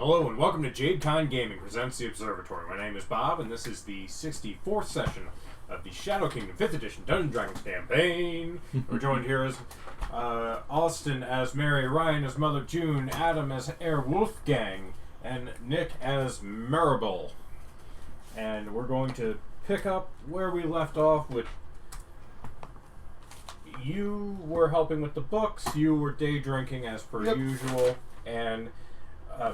Hello and welcome to JadeCon Gaming presents The Observatory. My name is Bob and this is the 64th session of the Shadow Kingdom 5th Edition Dungeons & Dragons campaign. We're joined here as Austin as Mary, Ryan as Mother June, Adam as Herr Wolfgang, and Nick as Maribel. And we're going to pick up where we left off with you were helping with the books, you were day drinking as per usual, and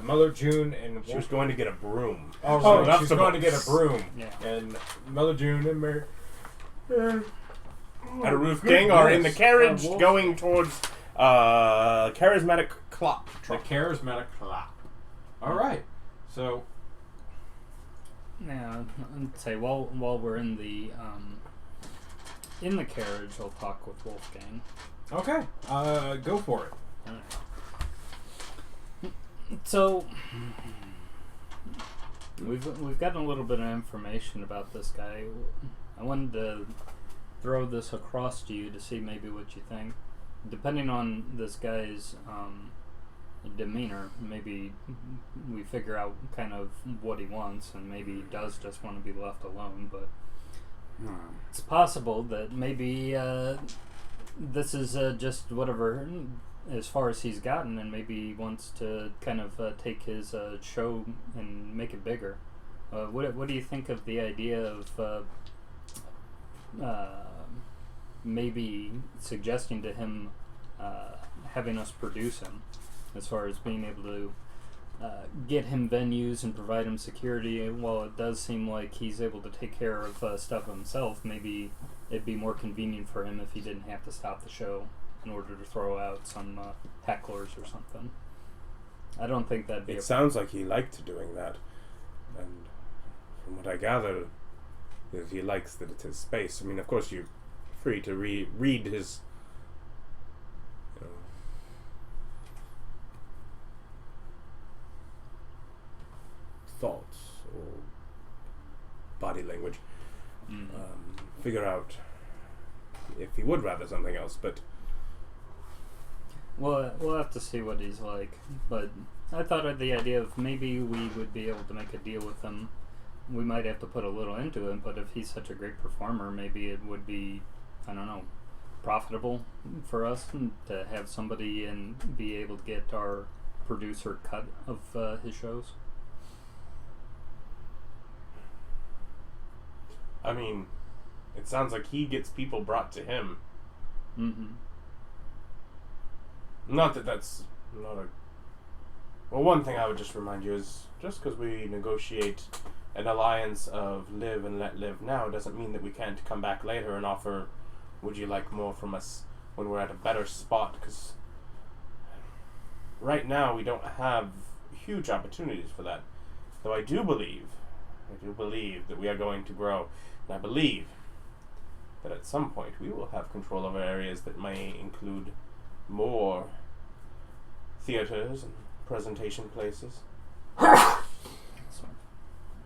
Mother June and she was going to get a broom. Oh, right. She was going to get a broom. Yeah. And Mother June and Mary and Wolfgang are in the carriage going towards Charismatic Clop. The Charismatic Clop. All right. So. Yeah, I'd say while we're in the carriage, I'll talk with Wolfgang. Okay. Go for it. All right. So we've gotten a little bit of information about this guy. I wanted to throw this across to you to see maybe what you think. Depending on this guy's demeanor, maybe we figure out kind of what he wants, and maybe he does just want to be left alone. But it's possible that maybe this is just whatever. As far as he's gotten, and maybe he wants to kind of take his show and make it bigger. What do you think of the idea of maybe suggesting to him having us produce him, as far as being able to get him venues and provide him security? While it does seem like he's able to take care of stuff himself, maybe it'd be more convenient for him if he didn't have to stop the show in order to throw out some hecklers or something. I don't think that'd be. It sounds like he liked doing that, and from what I gather, is he likes that it's his space. I mean, of course, you're free to read his thoughts or body language. Figure out if he would rather something else, but. Well, we'll have to see what he's like, but I thought of the idea of maybe we would be able to make a deal with him. We might have to put a little into it, but if he's such a great performer, maybe it would be, I don't know, profitable for us to have somebody and be able to get our producer cut of his shows. I mean, it sounds like he gets people brought to him. Mm-hmm. Not that that's not a... Well, one thing I would just remind you is, just because we negotiate an alliance of live and let live now doesn't mean that we can't come back later and offer, would you like more from us when we're at a better spot? Because right now we don't have huge opportunities for that. Though I do believe that we are going to grow. And I believe that at some point we will have control over areas that may include more theaters and presentation places.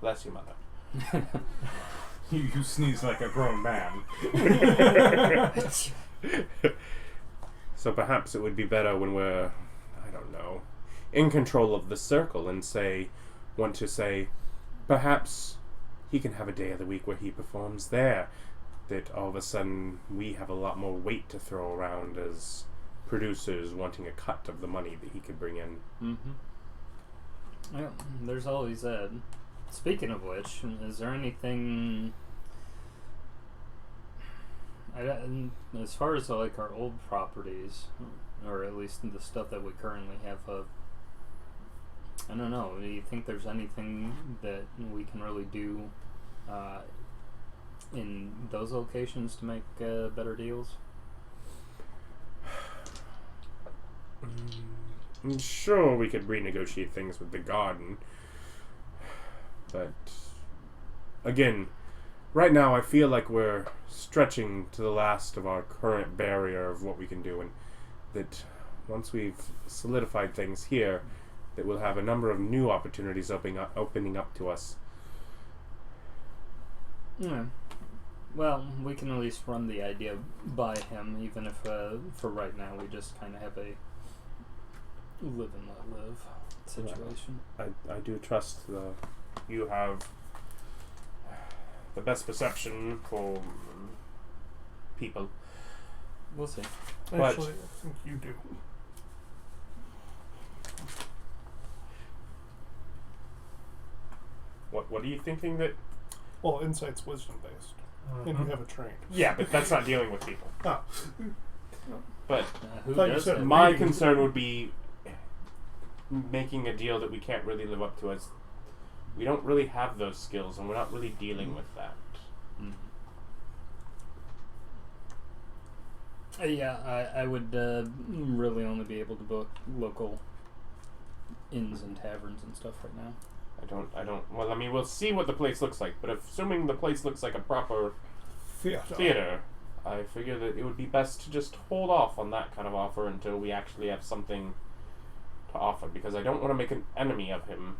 Bless you, mother. You sneeze like a grown man. So perhaps it would be better when we're, I don't know, in control of the circle and want to say, perhaps he can have a day of the week where he performs there. That all of a sudden we have a lot more weight to throw around as producers wanting a cut of the money that he could bring in. Mm-hmm. Yeah, there's always that. Speaking of which, is there anything... as far as like our old properties, or at least the stuff that we currently have of, I don't know, do you think there's anything that we can really do in those locations to make better deals? I'm sure we could renegotiate things with the garden, but again, right now I feel like we're stretching to the last of our current barrier of what we can do, and that once we've solidified things here, that we'll have a number of new opportunities opening up to us. Yeah. Well, we can at least run the idea by him, even if for right now we just kind of have a live and let live. situation. I do trust you have the best perception for people. We'll see. But- Actually, I think you do. What are you thinking that? Well, insight's wisdom based, and you have it trained. Yeah, but that's not dealing with people. Oh, But Who Thought you does said that? my reading. concern would be making a deal that we can't really live up to, as we don't really have those skills, and we're not really dealing with that. Mm. Yeah, I would really only be able to book local inns and taverns and stuff right now. I don't. Well, I mean, we'll see what the place looks like. But assuming the place looks like a proper theater, I figure that it would be best to just hold off on that kind of offer until we actually have something to offer. Because I don't want to make an enemy of him.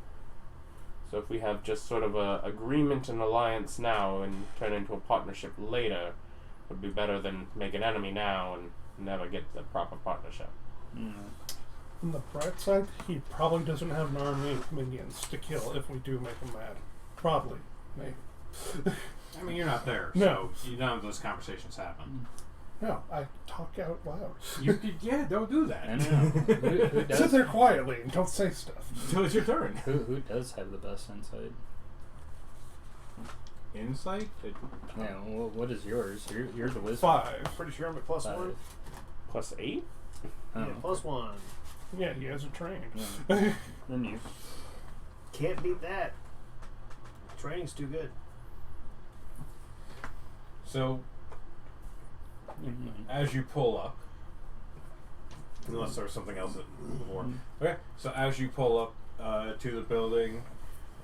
So if we have just sort of a agreement and alliance now and turn into a partnership later, would be better than make an enemy now and never get the proper partnership. Mm. On the bright side, he probably doesn't have an army of minions to kill if we do make him mad. Probably. Maybe. I mean, you're not there, No. so none of those conversations happen. No, I talk out loud. Yeah, don't do that. I know. who Sit does? there quietly and don't say stuff. Until it's your turn. Who does have the best insight? Insight? Yeah. What is yours? You're the wisdom. 5. Pretty sure I'm at +1. 5. Plus 8? Oh, Yeah, +1. Yeah, he has it trained. Yeah. Then you. Can't beat that. Training's too good. So, as you pull up, unless there's something else before. Okay, so as you pull up to the building,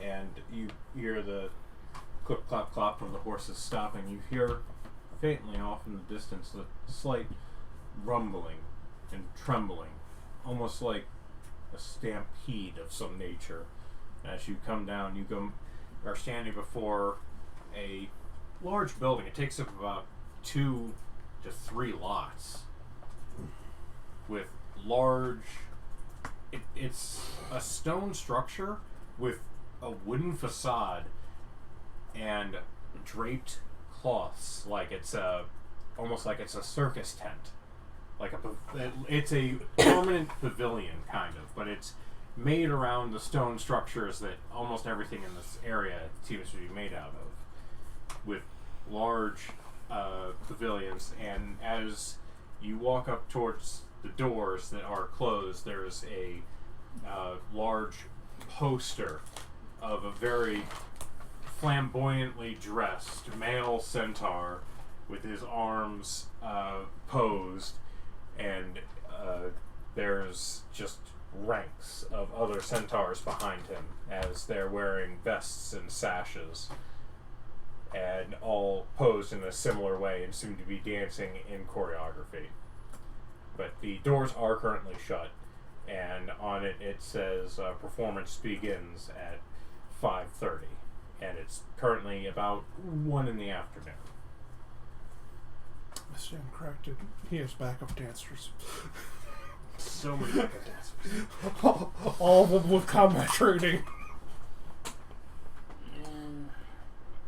and you hear the clip, clop, clop of the horses stopping, you hear faintly off in the distance a slight rumbling and trembling, almost like a stampede of some nature. As you come down, are standing before a large building. It takes up about 2 to 3 lots with large. It's a stone structure with a wooden facade and draped cloths, like it's almost like it's a circus tent. It's a permanent pavilion, kind of, but it's made around the stone structures that almost everything in this area seems to be made out of, with large pavilions. And as you walk up towards the doors that are closed, there's a large poster of a very flamboyantly dressed male centaur with his arms posed, and there's just ranks of other centaurs behind him as they're wearing vests and sashes, and all posed in a similar way and seem to be dancing in choreography. But the doors are currently shut, and on it says performance begins at 5:30, and it's currently about 1 in the afternoon. I stand corrected. He has backup dancers. So many backup dancers. All of them with combat training.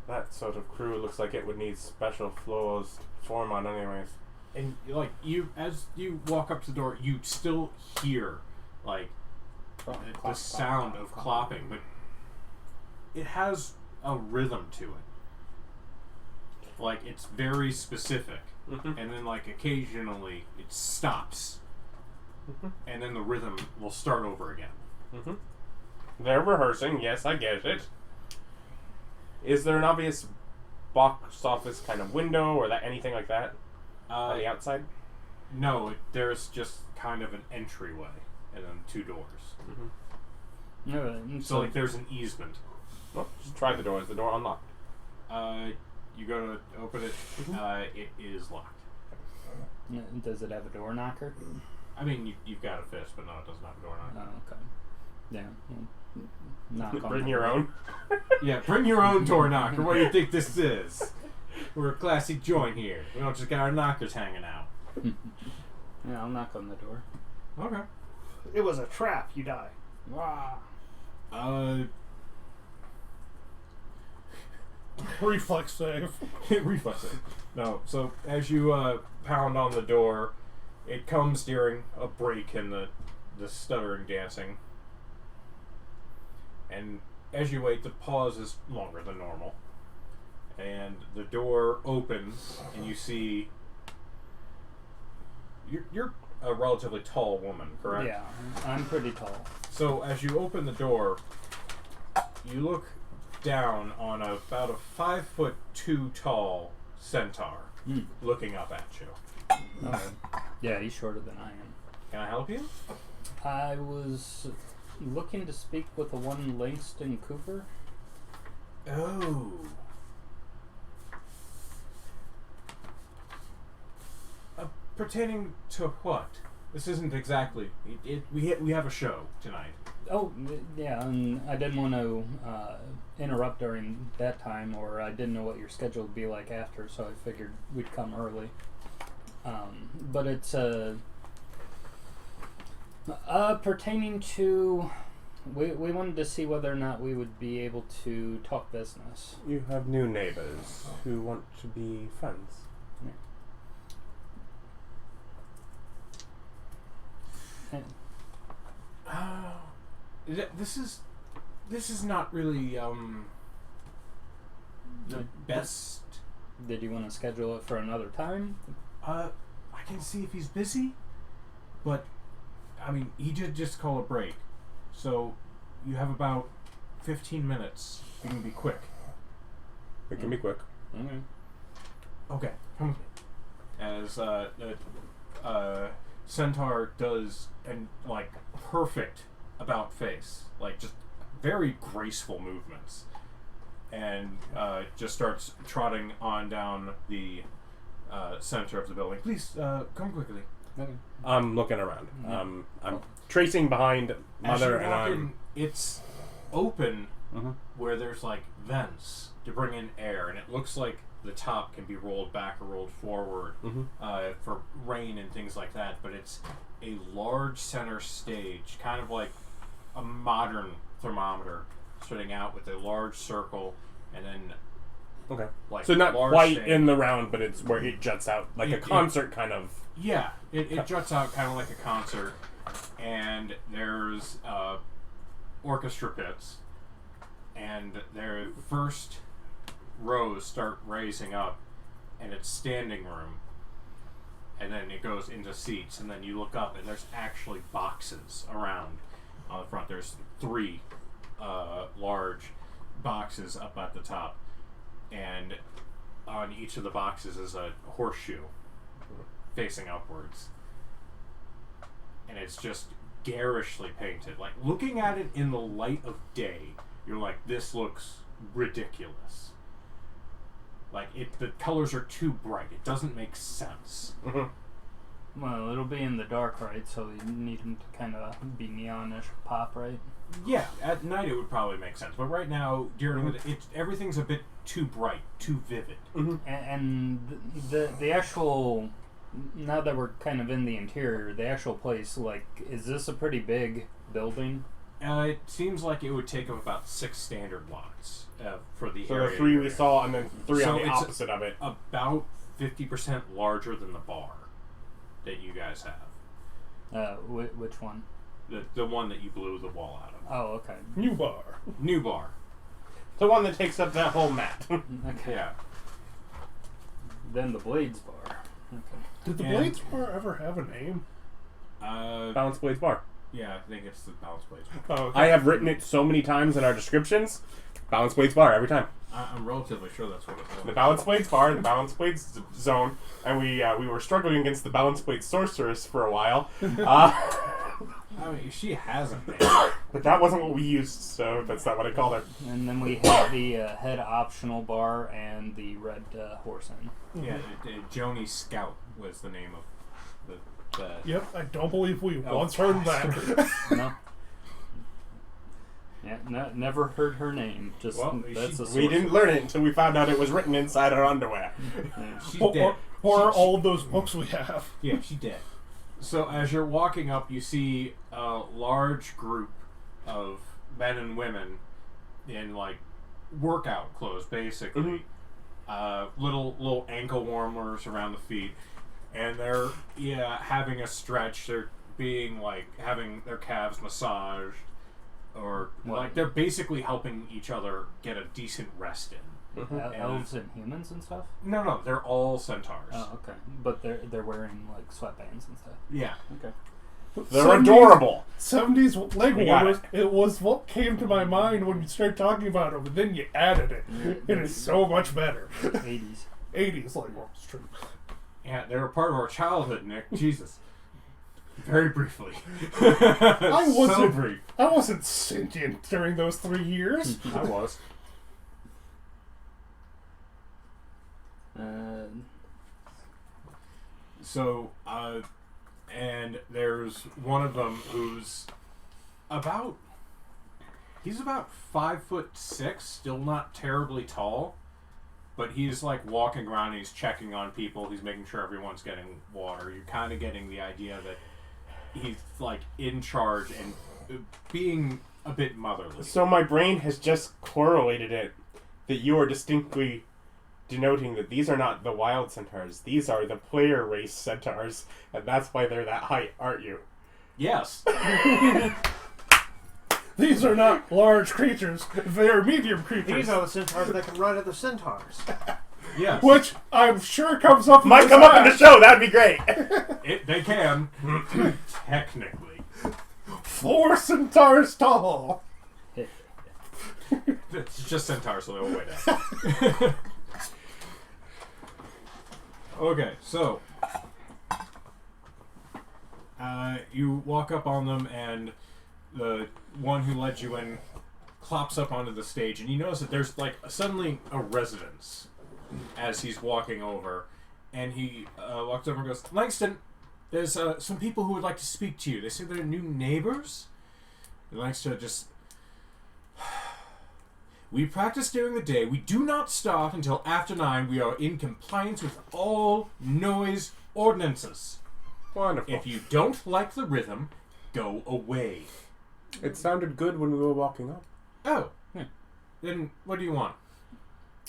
That sort of crew looks like it would need special floors to form on anyways. And as you walk up to the door, you still hear the sound of clopping, but it has a rhythm to it. Like, it's very specific, Mm-hmm. and then occasionally it stops, and then the rhythm will start over again. Mm-hmm. They're rehearsing, yes, I get it. Is there an obvious box office kind of window or anything like that on the outside? No, there's just kind of an entryway and then 2 doors. Mm-hmm. No, So there's an easement. Well, just try the door. Is the door unlocked? You go to open it. It is locked. does it have a door knocker? I mean, you've got a fist, but no, it doesn't have a door knocker. Oh, okay. Yeah. Well, knock on Bring the your door. own. Yeah, bring your own door knocker. What do you think this is? We're a classy joint here. We don't just got our knockers hanging out. Yeah, I'll knock on the door. Okay. It was a trap, you die. Wah. Reflex save. Reflex it. No. So as you pound on the door, it comes during a break in the stuttering dancing. And as you wait, the pause is longer than normal. And the door opens, and you see... You're a relatively tall woman, correct? Yeah, I'm pretty tall. So as you open the door, you look down on about a 5'2" tall centaur looking up at you. Okay. Yeah, he's shorter than I am. Can I help you? I was looking to speak with the one Langston Cooper. Oh. Pertaining to what? This isn't exactly... we have a show tonight. Oh, yeah, and I didn't want to interrupt during that time, or I didn't know what your schedule would be like after, so I figured we'd come early. But it's pertaining to... We wanted to see whether or not we would be able to talk business. You have new neighbors who want to be friends. This is not really the best. Did you want to schedule it for another time? I can see if he's busy, but I mean he did just call a break, so you have about 15 minutes. You can be quick. It can be quick. Okay. Okay, come with me. As Centaur does and like perfect about face, like just very graceful movements, and just starts trotting on down the center of the building. Please come quickly. Okay. I'm looking around. Yeah. I'm tracing behind As you Mother, and walk I'm. in, it's open Mhm. where there's like vents to bring in air, and it looks like the top can be rolled back or rolled forward for rain and things like that, but it's a large center stage, kind of like a modern thermometer, starting out with a large circle and then Okay. like So not large quite stage. in the round, but it's where it juts out like a concert kind of. Yeah, it juts out kind of like a concert, and there's orchestra pits, and their first rows start raising up, and it's standing room, and then it goes into seats, and then you look up, and there's actually boxes around on the front. There's 3 large boxes up at the top, and on each of the boxes is a horseshoe facing upwards, and it's just garishly painted. Like, looking at it in the light of day, you're like, this looks ridiculous. Like, the colors are too bright. It doesn't make sense. Well, it'll be in the dark, right? So you need them to kind of be neonish, pop, right? Yeah, at night it would probably make sense, but right now, during everything's a bit too bright, too vivid. And the actual, now that we're kind of in the interior, the actual place, like, is this a pretty big building? It seems like it would take up about 6 standard lots for the So area. the 3 you're we in. saw, and then 3 So on the it's opposite of it. About 50% larger than the bar that you guys have. Which one? The one that you blew the wall out of. Oh, okay. New bar. New bar. The one that takes up that whole mat. Okay. Yeah. Then the Blades Bar. Okay. Did the And- Blades bar ever have a name? Balance Blades Bar. Yeah, I think it's the Balance Blades. Oh, okay. I have written it so many times in our descriptions. Balance Blades Bar every time. I'm relatively sure that's what it was. The Balance Blades Bar, the Balance Blades Zone, and we were struggling against the Balance Blades Sorceress for a while. I mean, she has a name. But that wasn't what we used, so that's not what I called her. And then we have the Head Optional Bar and the Red Horse Inn. Yeah, Joni Scout was the name of the Yep, I don't believe we Oh, once heard that. No. Yeah, never heard her name. Just Well, that's a We didn't learn it until we found out it was written inside our underwear. Yeah. She's or dead. or all of those books we have. Yeah, she's dead. So as you're walking up, you see a large group of men and women in like workout clothes, basically. Little ankle warmers around the feet, and they're having a stretch. They're being like having their calves massaged, or like they're basically helping each other get a decent rest in. Elves and humans and stuff? No, they're all centaurs. Oh, okay. But they're wearing like sweatbands and stuff. Yeah. Okay. They're adorable. 70s leg We got warmers. It was what came to my mind when you started talking about it, but then you added it. It is so much better. 80s. 80s leg warmers, true. Yeah, they were part of our childhood, Nick. Jesus. Very briefly. So brief. I wasn't sentient during those 3 years. I was. And there's one of them who's he's about 5'6", still not terribly tall, but he's like walking around and he's checking on people, he's making sure everyone's getting water. You're kind of getting the idea that he's like in charge and being a bit motherly. So my brain has just correlated it that you are distinctly denoting that these are not the wild centaurs, these are the player race centaurs, and that's why they're that height, aren't you? Yes. These are not large creatures, they are medium creatures. These are the centaurs that can ride other centaurs. Yes. Which I'm sure comes up in Might this come up in the act. show, that'd be great. They can. Technically. 4 centaurs tall. It's just centaurs, so they'll weigh down. Okay, so you walk up on them, and the one who led you in clops up onto the stage, and you notice that there's like suddenly a resonance as he's walking over, and he walks over and goes, "Langston, there's some people who would like to speak to you. They say they're new neighbors." And Langston just... "We practice during the day. We do not start until after 9. We are in compliance with all noise ordinances. Wonderful. If you don't like the rhythm, go away." It sounded good when we were walking up. Oh. Then what do you want?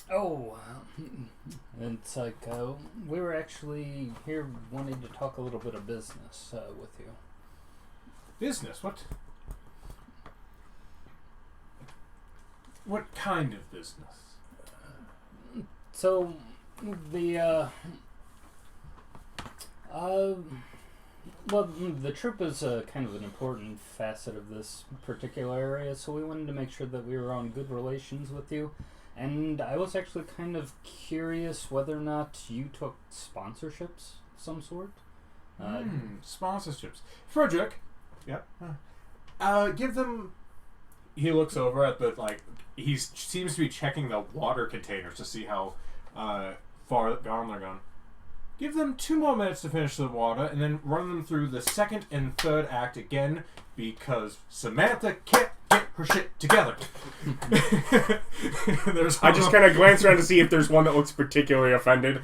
Oh, it's like we were actually here wanting to talk a little bit of business with you. Business? What kind of business? So, the troop is kind of an important facet of this particular area, so we wanted to make sure that we were on good relations with you. And I was actually kind of curious whether or not you took sponsorships of some sort. Sponsorships. Frederick. Yep. Give them... He looks over at the, like... He seems to be checking the water containers to see how far gone they're gone. Give them 2 more minutes to finish the water, and then run them through the 2nd and 3rd act again, because Samantha can't get her shit together. I just kind of glance around to see if there's one that looks particularly offended.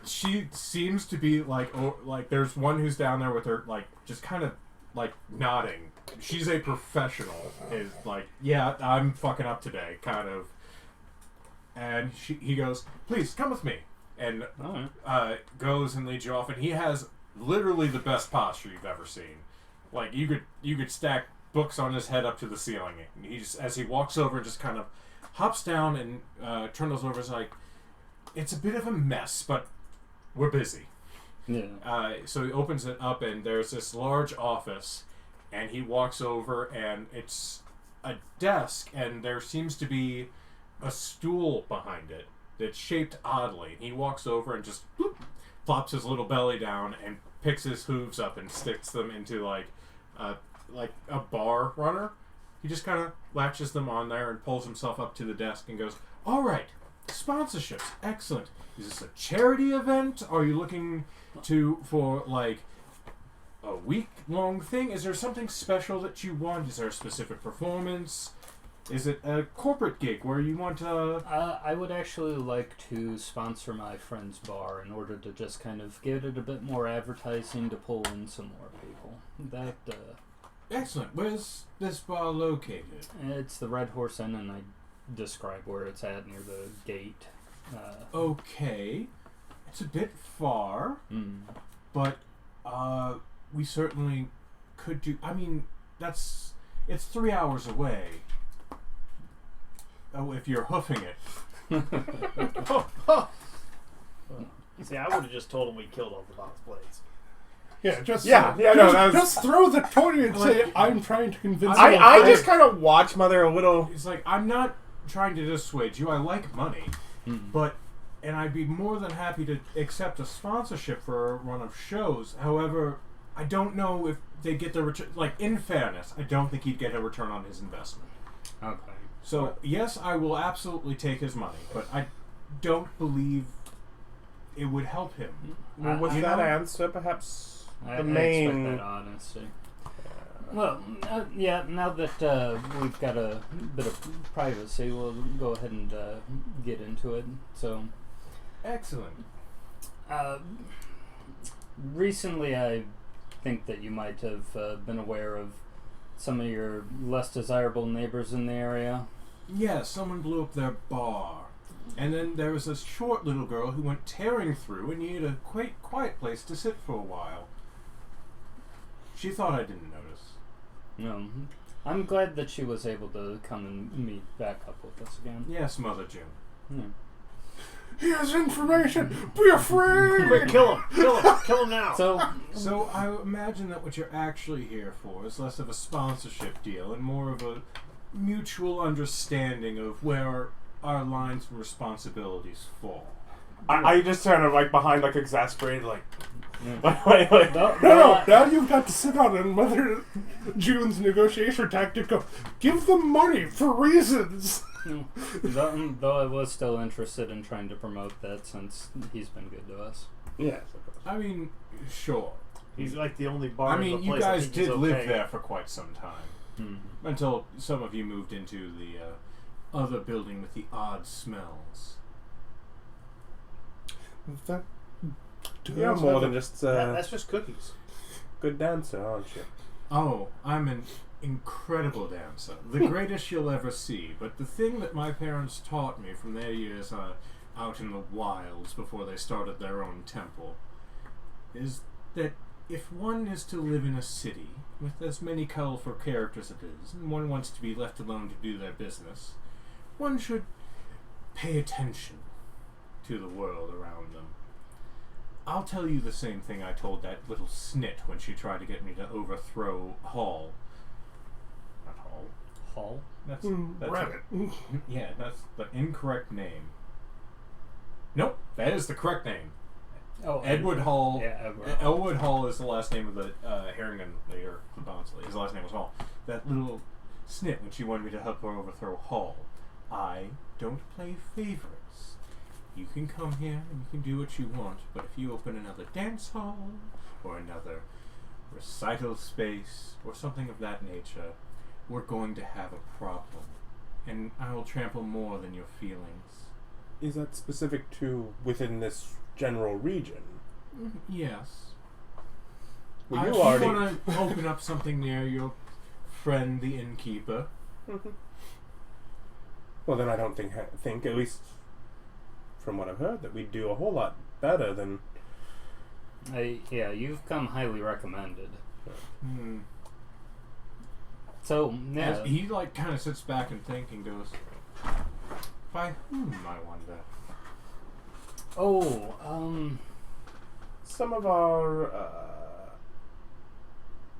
She seems to be like there's one who's down there with her, like, just kind of like nodding. She's a professional. Is like, yeah, I'm fucking up today, kind of. And he goes, "Please come with me." And goes and leads you off, and he has literally the best posture you've ever seen. Like, you could stack books on his head up to the ceiling. And he's, as he walks over, just kind of hops down and trundles over. Is like, "It's a bit of a mess, but we're busy." Yeah. So he opens it up, and there's this large office, and he walks over, and it's a desk, and there seems to be a stool behind it that's shaped oddly. He walks over and just whoop, plops his little belly down and picks his hooves up and sticks them into like a bar runner. He just kind of latches them on there and pulls himself up to the desk and goes, "All right, sponsorships, excellent. Is this a charity event? Are you looking for like a week-long thing? Is there something special that you want? Is there a specific performance? Is it a corporate gig where you want to..." I would actually like to sponsor my friend's bar in order to just kind of give it a bit more advertising to pull in some more people. Excellent. Where's this bar located? It's the Red Horse Inn, and I describe where it's at near the gate. Okay. It's a bit far, but we certainly could do... I mean, it's 3 hours away. Oh, if you're hoofing it. See, I would have just told him we killed all the box blades. Yeah, just just throw the toy and say, I'm trying to convince you. I just kind of watch Mother a little. It's like, I'm not trying to dissuade you. I like money. And I'd be more than happy to accept a sponsorship for a run of shows. However, I don't know if they get the return. Like, in fairness, I don't think he'd get a return on his investment. Okay. So, yes, I will absolutely take his money, but I don't believe it would help him. Well, with that answer, perhaps I the main. expect that honesty. Well, yeah, now that we've got a bit of privacy, we'll go ahead and get into it. So, Excellent. Recently, I think that you might have been aware of some of your less desirable neighbors in the area. Yeah, someone blew up their bar. And then there was this short little girl who went tearing through and needed a quite quiet place to sit for a while. She thought I didn't notice. No, I'm glad that she was able to come and meet back up with us again. Yes, Mother June. Yeah. He has information! Be afraid! Quick, kill him! Kill him now! So I imagine that what you're actually here for is less of a sponsorship deal and more of a mutual understanding of where our lines and responsibilities fall. I just kind of like behind, like exasperated, like. No, now you've got to sit on and Mother June's negotiation tactic. Go, give them money for reasons. Though I was still interested in trying to promote that since he's been good to us. Yes. I mean, sure. He's like the only bar. I in mean, the you place guys that he's did okay. live there for quite some time. Until some of you moved into the other building with the odd smells. That You're more than just That's just cookies. good dancer, aren't you? Oh, I'm an incredible dancer. The greatest you'll ever see. But the thing that my parents taught me from their years out in the wilds before they started their own temple is that if one is to live in a city with as many colorful characters as it is, and one wants to be left alone to do their business, one should pay attention to the world around them. I'll tell you the same thing I told that little snit when she tried to get me to overthrow Hall. Not Hall. Hall? That's rabbit. yeah, that's the incorrect name. Nope, that is the correct name. Oh, Edward Hall. Yeah, Edward. Elwood Hall is the last name of the Harrigan leader, the Bonsley. His last name was Hall. That little snit when she wanted me to help her overthrow Hall. I don't play favorites. You can come here and you can do what you want, but if you open another dance hall or another recital space or something of that nature, we're going to have a problem. And I will trample more than your feelings. Is that specific to within this general region? Yes. Well, If you already. you want to open up something near your friend, the innkeeper. Well, then I don't think at least from what I've heard that we'd do a whole lot better than. Yeah, you've come highly recommended. Hmm. So, yeah. As he kind of sits back and thinks and goes, by whom, I wonder? Some of our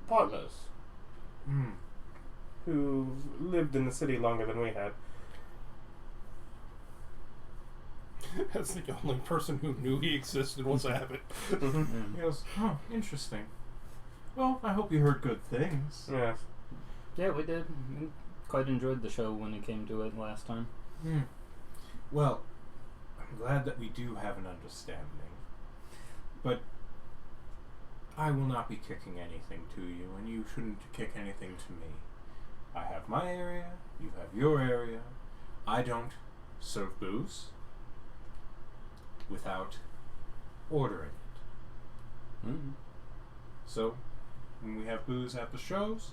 partners who lived in the city longer than we had. That's the only person who knew he existed was Abbott. He goes, oh, interesting. Well, I hope you heard good things. Yes. Yeah, we did. We quite enjoyed the show when it came to it last time. Well, I'm glad that we do have an understanding. But I will not be kicking anything to you, and you shouldn't kick anything to me. I have my area, you have your area. I don't serve booze without ordering it. So, when we have booze at the shows,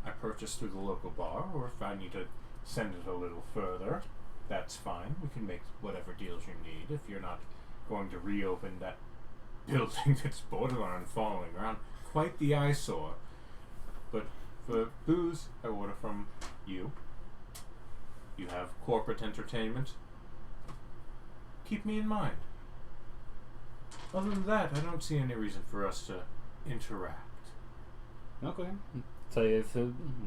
I purchase through the local bar, or if I need to send it a little further, that's fine. We can make whatever deals you need. If you're not going to reopen that building that's borderline falling around, quite the eyesore. But for booze, I order from you. You have corporate entertainment. Keep me in mind. Other than that, I don't see any reason for us to interact. Okay. So if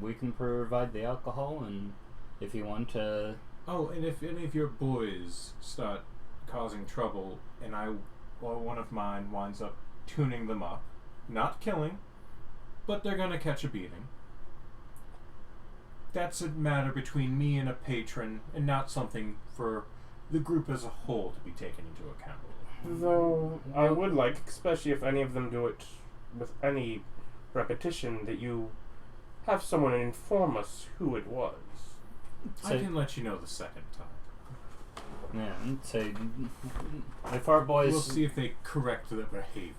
we can provide the alcohol, and if you want to... Oh, and if any of your boys start causing trouble, and one of mine winds up tuning them up, not killing, but they're gonna catch a beating. That's a matter between me and a patron, and not something for the group as a whole to be taken into account. Though I would like, especially if any of them do it with any repetition, that you have someone inform us who it was. I can let you know the second time. Yeah, and say if our boys... We'll see if they correct their behavior.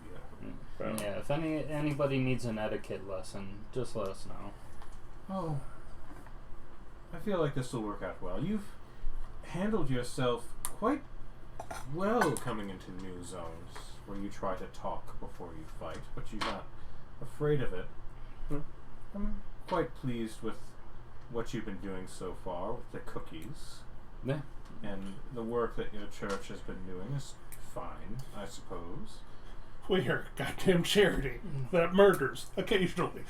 Yeah, if anybody needs an etiquette lesson, just let us know. Oh, I feel like this will work out well. You've handled yourself quite well coming into new zones where you try to talk before you fight, but you're not afraid of it. I'm quite pleased with what you've been doing so far with the cookies. Yeah. And the work that your church has been doing is fine, I suppose. We are a goddamn charity that murders occasionally.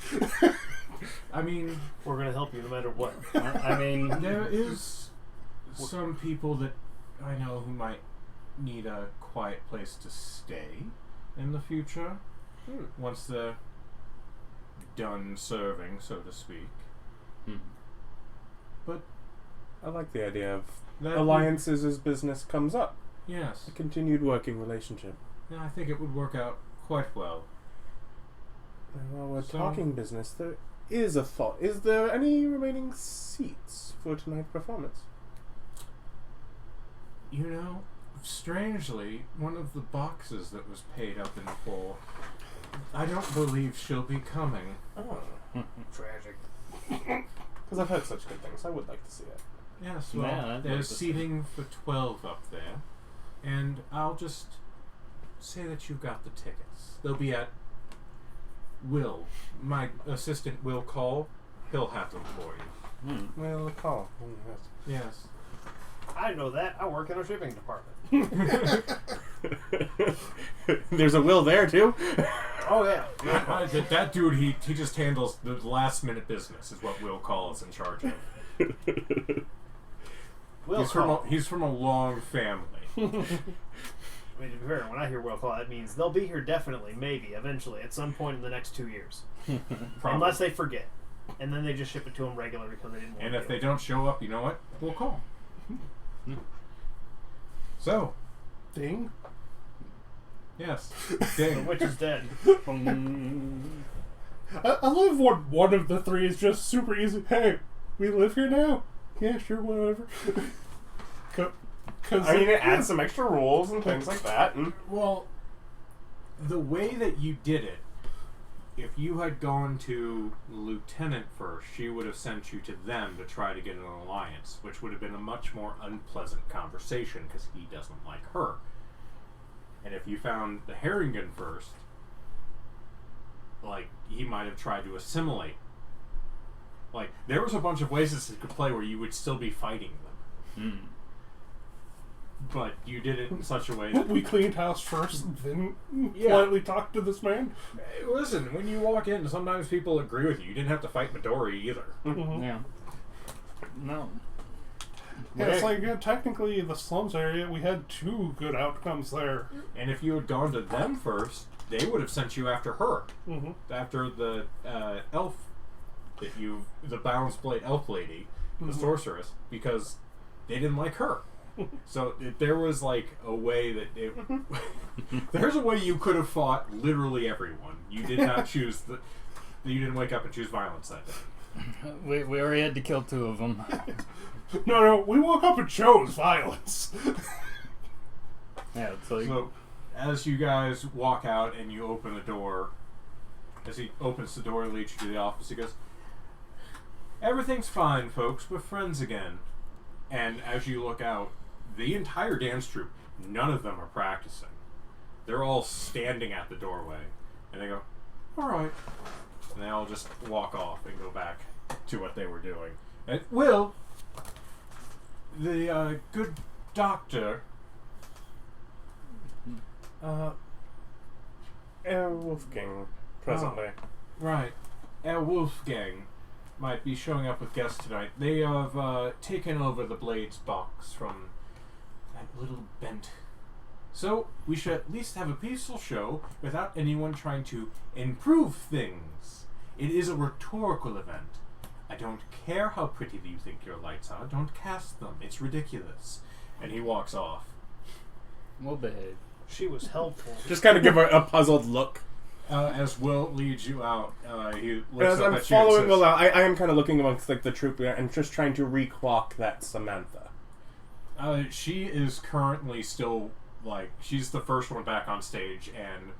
I mean, We're going to help you no matter what. I mean... there is some people that I know who might need a quiet place to stay in the future once they're done serving, so to speak. But I like the idea of that alliances as business comes up. yes. A continued working relationship. Yeah, I think it would work out quite well. And while we're So- talking business, there is a thought. Is there any remaining seats for tonight's performance? You know, strangely, one of the boxes that was paid up in full, I don't believe she'll be coming. Oh. Tragic. Because I've heard such good things. I would like to see it. Yes, well, Yeah, I'd like there's to see seating for 12 up there, and I'll just say that you've got the tickets. They'll be at Will. My assistant will call. He'll have them for you. Well, call. Yes. I know that. I work in a shipping department. There's a will there, too. Oh, yeah. That dude, he just handles the last minute business, is what Will Call is in charge of. Will call. He's from a long family. I mean, to be fair, when I hear will call, that means they'll be here definitely, maybe, eventually, at some point in the next 2 years. Unless they forget. And then they just ship it to them regularly because they didn't want And to. if they don't show up, you know what? We'll call. So, Ding. yes. The Ding. witch is dead. I love when one of the three is just super easy. Hey, we live here now. Yeah, sure, whatever. I mean, it adds some extra rules and things like that. And Well, the way that you did it, if you had gone to the lieutenant first, she would have sent you to them to try to get an alliance, which would have been a much more unpleasant conversation because he doesn't like her. And if you found the Herringen first, like, he might have tried to assimilate. Like, there was a bunch of ways this could play where you would still be fighting them. But you did it in such a way that... We cleaned house first, then Yeah. politely talked to this man. Hey, listen, when you walk in, sometimes people agree with you. You didn't have to fight Midori either. Yeah. No. Yeah, it's like, technically, the slums area, we had 2 good outcomes there. And if you had gone to them first, they would have sent you after her. Mm-hmm. After the elf the balance blade elf lady, the sorceress, because they didn't like her. So there was like a way that there's a way you could have fought literally everyone. You did not choose you didn't wake up and choose violence that day. We already had to kill 2 of them. No, we woke up and chose violence. Yeah, it's like... So as you guys walk out and you open the door, as he opens the door and leads you to the office, he goes, Everything's fine, folks. We're friends again. And as you look out, the entire dance troupe, none of them are practicing. They're all standing at the doorway. And they go, all right. And they all just walk off and go back to what they were doing. And Will, the good doctor... Herr Wolfgang, presently. Right. Herr Wolfgang might be showing up with guests tonight. They have taken over the Blades box from that little bent. So we should at least have a peaceful show without anyone trying to improve things. It is a rhetorical event. I don't care how pretty you think your lights are. Don't cast them. It's ridiculous. And he walks off. We'll behave. She was helpful. Just kind of give her a puzzled look. As Will leads you out, he looks As up I'm at you and following says, Will out, I am kind of looking amongst like the troop and just trying to reclock that Samantha. she is currently still, like, she's the first one back on stage, and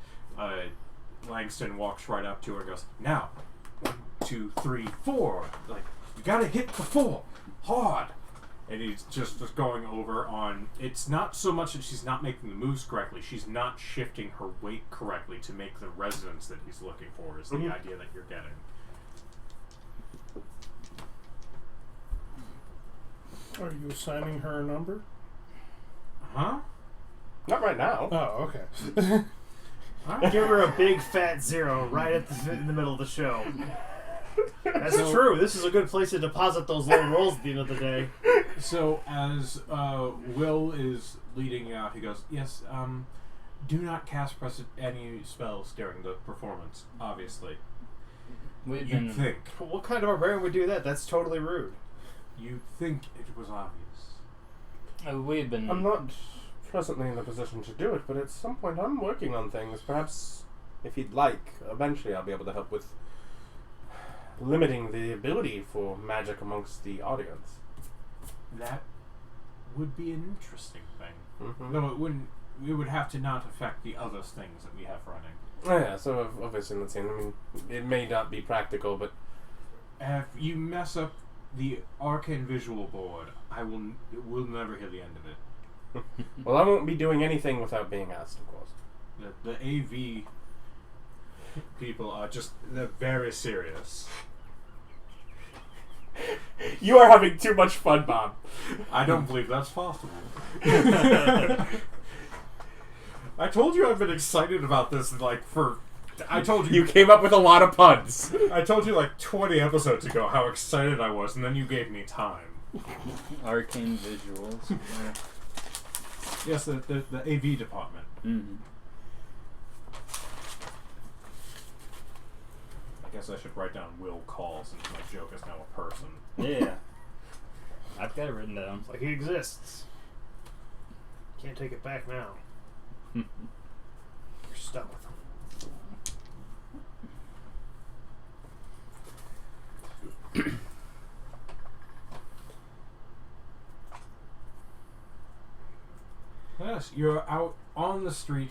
Langston walks right up to her and goes, now, 1, 2, 3, 4. Like, you gotta hit the 4 hard. And he's just going over on, it's not so much that she's not making the moves correctly, she's not shifting her weight correctly to make the resonance that he's looking for, is the idea that you're getting. Are you assigning her a number? Huh? Not right now. Oh, okay. Give her a big fat 0 right in the middle of the show. That's true. This is a good place to deposit those low rolls at the end of the day. So as Will is leading out, he goes, yes, do not cast any spells during the performance, obviously. You'd think. What kind of barbarian would do that? That's totally rude. You'd think it was obvious. We've been... I'm not presently in the position to do it, but at some point I'm working on things. Perhaps, if you'd like, eventually I'll be able to help with limiting the ability for magic amongst the audience. That would be an interesting thing. Mm-hmm. Though it wouldn't. It would have to not affect the other things that we have running. Oh, yeah, so obviously in the scene, I mean, it may not be practical, but If you mess up the arcane visual board, we'll never hear the end of it. well, I won't be doing anything without being asked, of course. The AV people are they're very serious. You are having too much fun, Bob. I don't believe that's possible. I told you I've been excited about this, I told you. You came up with a lot of puns. I told you 20 episodes ago how excited I was, and then you gave me time. Arcane visuals. Yes, the AV department. Mm-hmm. I guess I should write down Will Call since my joke is now a person. Yeah. I've got it written down. Like he exists. Can't take it back now. You're stuck with him. Yes, you're out on the street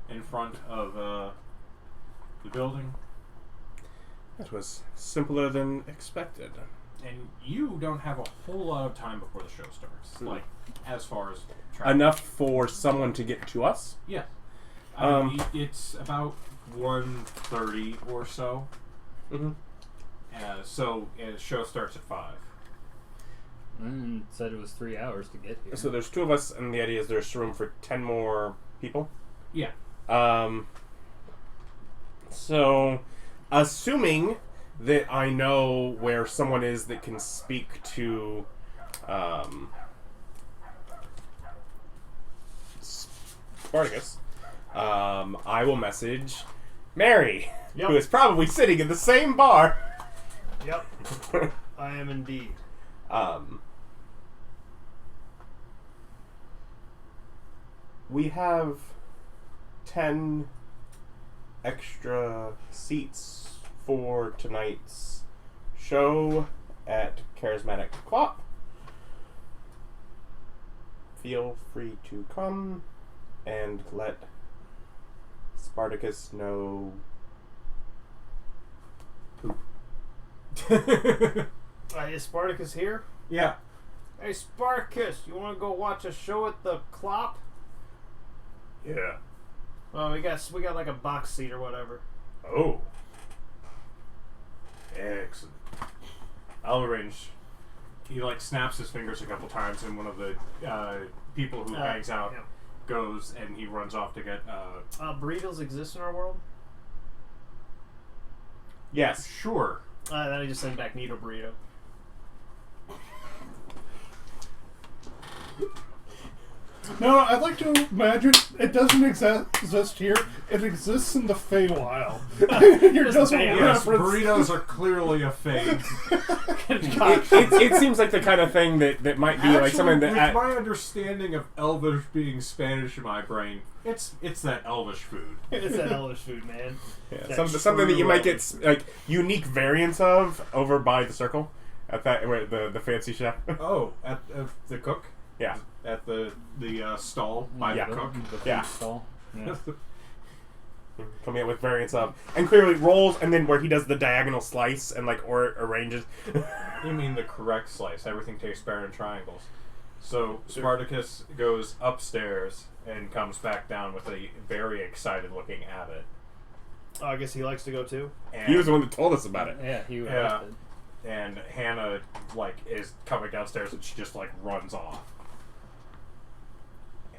in front of the building. That was simpler than expected. And you don't have a whole lot of time before the show starts. Hmm. As far as traffic. Enough for someone to get to us? Yeah. It's about 1:30 or so. Mm-hmm. So the show starts at 5. And said it was 3 hours to get here. So there's 2 of us, and the idea is there's room for 10 more people? Yeah. So, assuming that I know where someone is that can speak to, Spartacus, I will message Mary, Yep. who is probably sitting in the same bar. Yep. I am indeed. We have 10 extra seats for tonight's show at Charismatic Clop. Feel free to come and let Spartacus know Is Spartacus here? Yeah. Hey, Spartacus, you want to go watch a show at the Clop? Yeah. Well, we got like a box seat or whatever. Oh. Excellent. I'll arrange. He like snaps his fingers a couple times, and one of the people who hangs out goes, and he runs off to get. Burritos exist in our world? Yes. Sure. Then I just send back Nito Burrito. No, I'd like to imagine it doesn't exist here. It exists in the Feywild. You're just Yes, burritos are clearly a fake. It seems like the kind of thing that might be like something that. With my understanding of Elvish being Spanish in my brain, it's that Elvish food. It's that Elvish food, man. Yeah, something that you might get like unique variants of over by the circle at that where the fancy chef. Oh, at the cook. Yeah. At the stall by the cook. The food Yeah. stall. Yeah. Coming up with variants of, and clearly rolls, and then where he does the diagonal slice and like or arranges. You mean the correct slice? Everything tastes better in triangles. So Spartacus goes upstairs and comes back down with a very excited-looking abbot. Oh, I guess he likes to go too. And, He was the one that told us about it. Yeah, he was. Yeah. And Hannah like is coming downstairs, and she just like runs off.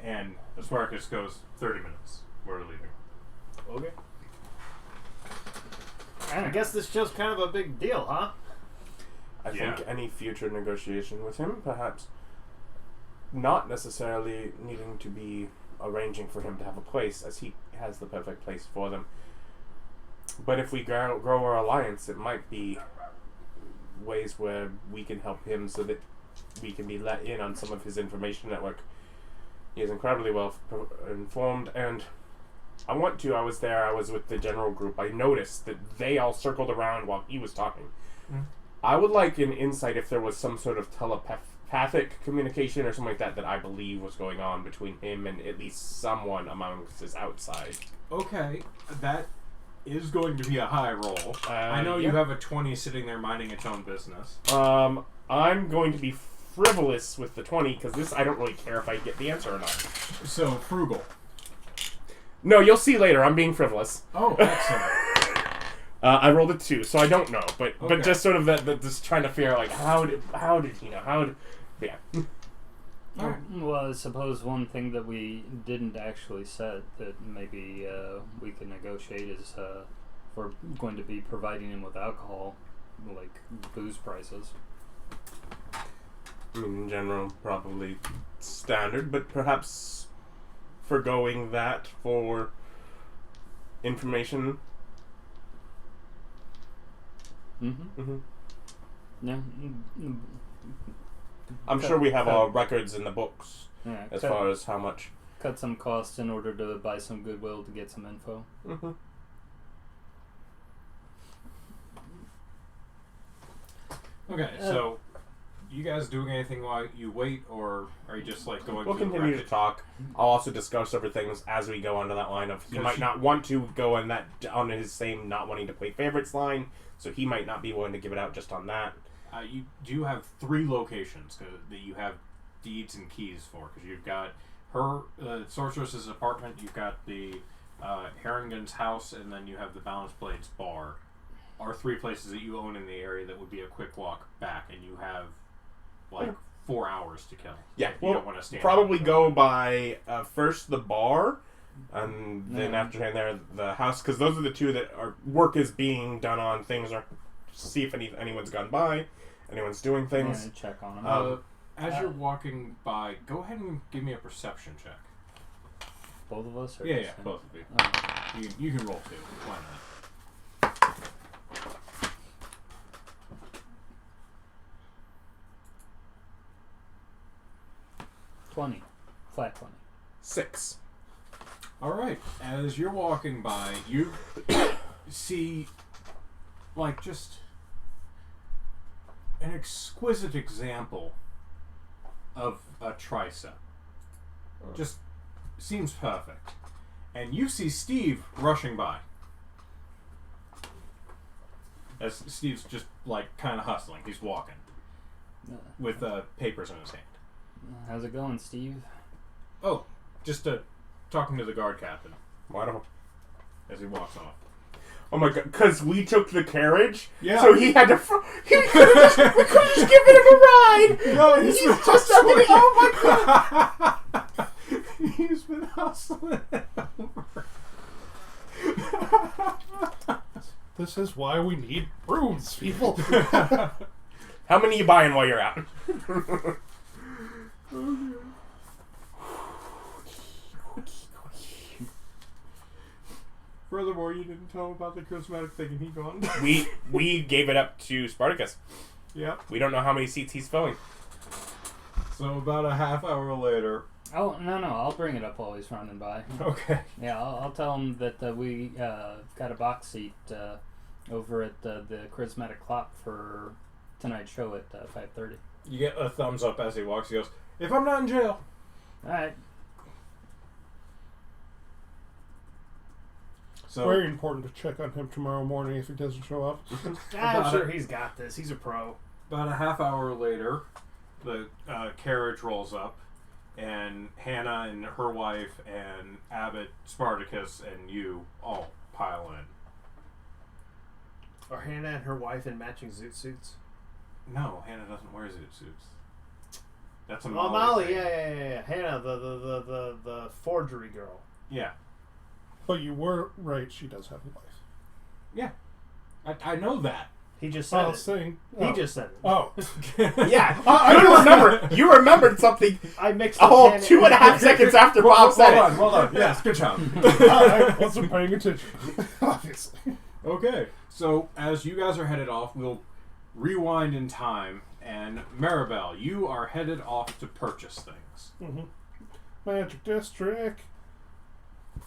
And Spartacus goes, 30 minutes. We're leaving. Okay. I guess this show's kind of a big deal, huh? I think any future negotiation with him, perhaps not necessarily needing to be arranging for him to have a place, as he has the perfect place for them. But if we grow our alliance, it might be ways where we can help him so that we can be let in on some of his information network. He is incredibly well informed, and I was there, I was with the general group. I noticed that they all circled around while he was talking. Mm. I would like an insight if there was some sort of telepathic communication or something like that I believe was going on between him and at least someone amongst his outside. Okay, that is going to be a high roll. I know you have a 20 sitting there minding its own business. I'm going to be frivolous with the 20 because this I don't really care if I get the answer or not. So, frugal. No, you'll see later. I'm being frivolous. Oh, excellent. I rolled a 2, so I don't know, but Okay. just sort of that just trying to figure out like how did he know yeah. Alright. Well, I suppose one thing that we didn't actually set that maybe we could negotiate is we're going to be providing him with alcohol, like booze prices. I mean, in general, probably standard, but perhaps forgoing that for information. Mm-hmm. Mm-hmm. Yeah. I'm sure we have our records in the books Yeah, as far as how much. cut some costs in order to buy some goodwill to get some info. Mm-hmm. Okay, so you guys doing anything while you wait, or are you just like going We'll to continue to talk. I'll also discuss other things as we go onto that line of he might not want to go on his same not wanting to play favorites line, so he might not be willing to give it out just on that. You do have 3 locations that you have deeds and keys for, because you've got her sorceress's apartment, you've got the Harringen's house, and then you have the Balanced Blades bar. Are 3 places that you own in the area that would be a quick walk back, and you have like 4 hours to kill. Yeah, you don't want to stand. probably go by first the bar, and then after there the house, because those are the 2 that are work is being done on. Things are see if anyone's gone by, anyone's doing things. Yeah, check on him. As you're walking by, go ahead and give me a perception check. Both of us? Or Yeah, just yeah, him? both of you. Oh. You can roll 2. Why not? 20. Flat 20. 6. All right. As you're walking by, you see, like, just an exquisite example of a tricep. Just seems perfect. And you see Steve rushing by. As Steve's just like kind of hustling. He's walking with papers in his hand. How's it going, Steve? Oh, just talking to the guard captain Why don't? as he walks off. Oh my god! Because we took the carriage, Yeah. so he had to. We could have just given him a ride. No, he's just not gonna. Oh my god! He's been hustling. This is why we need brooms, people. How many you buying while you're out? Furthermore, you didn't tell him about the charismatic thing, and he gone. we gave it up to Spartacus. Yep. We don't know how many seats he's filling. So about a half hour later. Oh, no, I'll bring it up while he's running by. Okay. Yeah, I'll tell him that we got a box seat over at the Charismatic Clop for tonight's show at 5:30. You get a thumbs up as he walks. He goes, "If I'm not in jail." All right. So Very important to check on him tomorrow morning if he doesn't show up. I'm sure he's got this. He's a pro. about a half hour later, the carriage rolls up, and Hannah and her wife and Abbott, Spartacus, and you all pile in. Are Hannah and her wife in matching zoot suits? No, Hannah doesn't wear zoot suits. That's a Oh, Molly. Molly, thing. yeah. Hannah, the forgery girl. Yeah. But you were right, she does have a wife. Yeah. I know that. He just said I it. was saying. He just said it. Oh. Yeah, I don't remember. You remembered something. I mixed up Oh, Hannah 2.5 seconds after Bob said it. Hold on. Yes, good job. I wasn't paying attention, obviously. Okay, so as you guys are headed off, we'll rewind in time, and Maribel, you are headed off to purchase things. Mm-hmm. Magic District.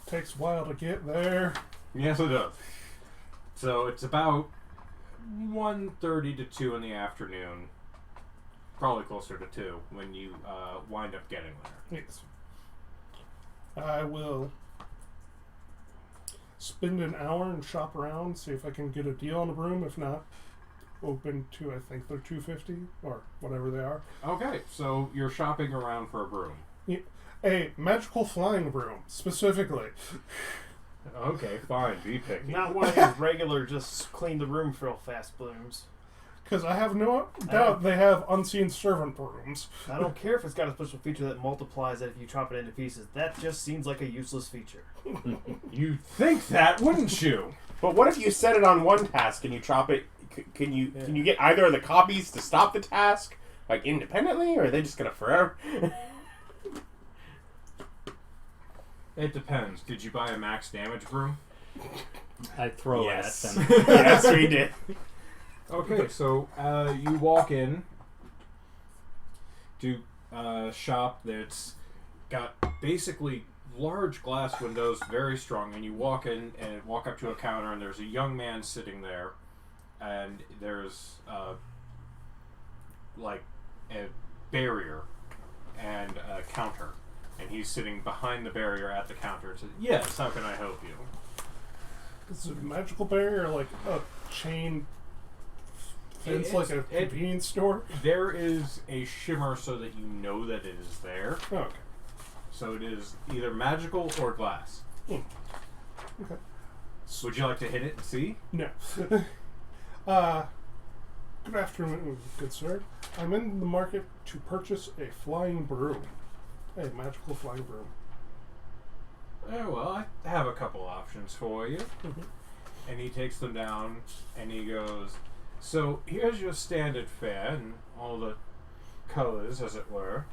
Takes a while to get there. Yes, it does. So it's about 1:30 to 2 in the afternoon, probably closer to 2, when you wind up getting there. Yes. I will spend an hour and shop around, see if I can get a deal on a broom. If not, open to, I think they're $250 or whatever they are. Okay, so you're shopping around for a broom. A magical flying broom, specifically. Okay, fine, be picky. Not one of his regular just clean the room real fast blooms. Because I have no doubt they have unseen servant brooms. I don't care if it's got a special feature that multiplies it if you chop it into pieces. That just seems like a useless feature. You'd think that, wouldn't you? But what if you set it on one task and you chop it? Can you get either of the copies to stop the task, like independently, or are they just gonna forever? It depends. Did you buy a max damage broom? I throw Yes. it at them. Yes, we did. Okay, so you walk in to a shop that's got basically large glass windows, very strong, and you walk in and walk up to a counter, and there's a young man sitting there, and there's like a barrier and a counter, and he's sitting behind the barrier at the counter and says, "Yes, how can I help you?" Is it a magical barrier or like a chain fence, like a convenience store? There is a shimmer so that you know that it is there. Oh, okay. So it is either magical or glass. Okay. Would you like to hit it and see? No. Good afternoon, good sir. I'm in the market to purchase a flying broom. A magical flying broom. Oh, well, I have a couple options for you. Mm-hmm. And he takes them down and he goes, "So here's your standard fare and all the colors, as it were.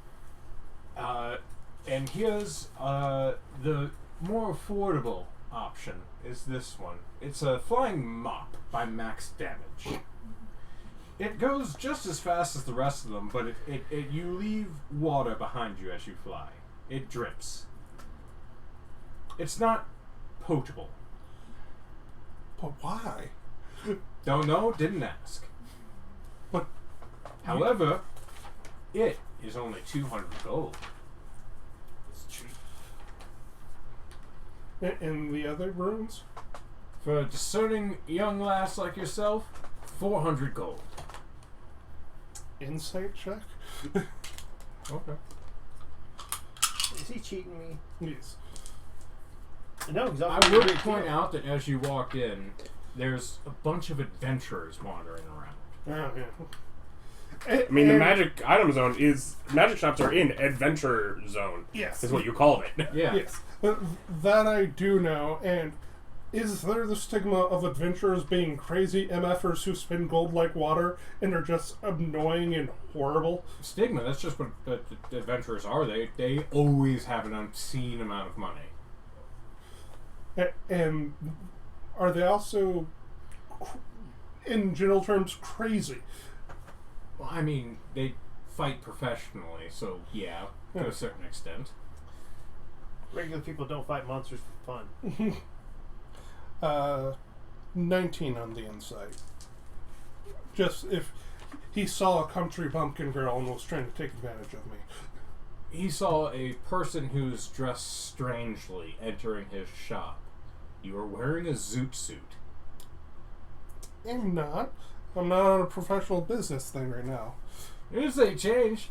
And here's the more affordable option is this one. It's a flying mop by max damage. It goes just as fast as the rest of them, but you leave water behind you as you fly. It drips. It's not potable." But why? Don't know, didn't ask. But However, it is only 200 gold. it's cheap. And the other brooms? For a discerning young lass like yourself, 400 gold. Insight check? Okay. Is he cheating me? Yes. No, he's I would point out that as you walked in, there's a bunch of adventurers wandering around. Oh, yeah. I mean, the magic item zone is... Magic shops are in adventure zone. Yes. Is what you called it. Yeah. Yes. That I do know, and is there the stigma of adventurers being crazy MFers who spend gold like water and are just annoying and horrible? Stigma, that's just what adventurers are. They always have an obscene amount of money. And are they also, in general terms, crazy? Well, I mean, they fight professionally, so yeah, to a certain extent. Regular people don't fight monsters for fun. 19 on the inside. Just if he saw a country bumpkin girl and was trying to take advantage of me. He saw a person who's dressed strangely entering his shop. You are wearing a zoot suit. I'm not. I'm not on a professional business thing right now. If they changed,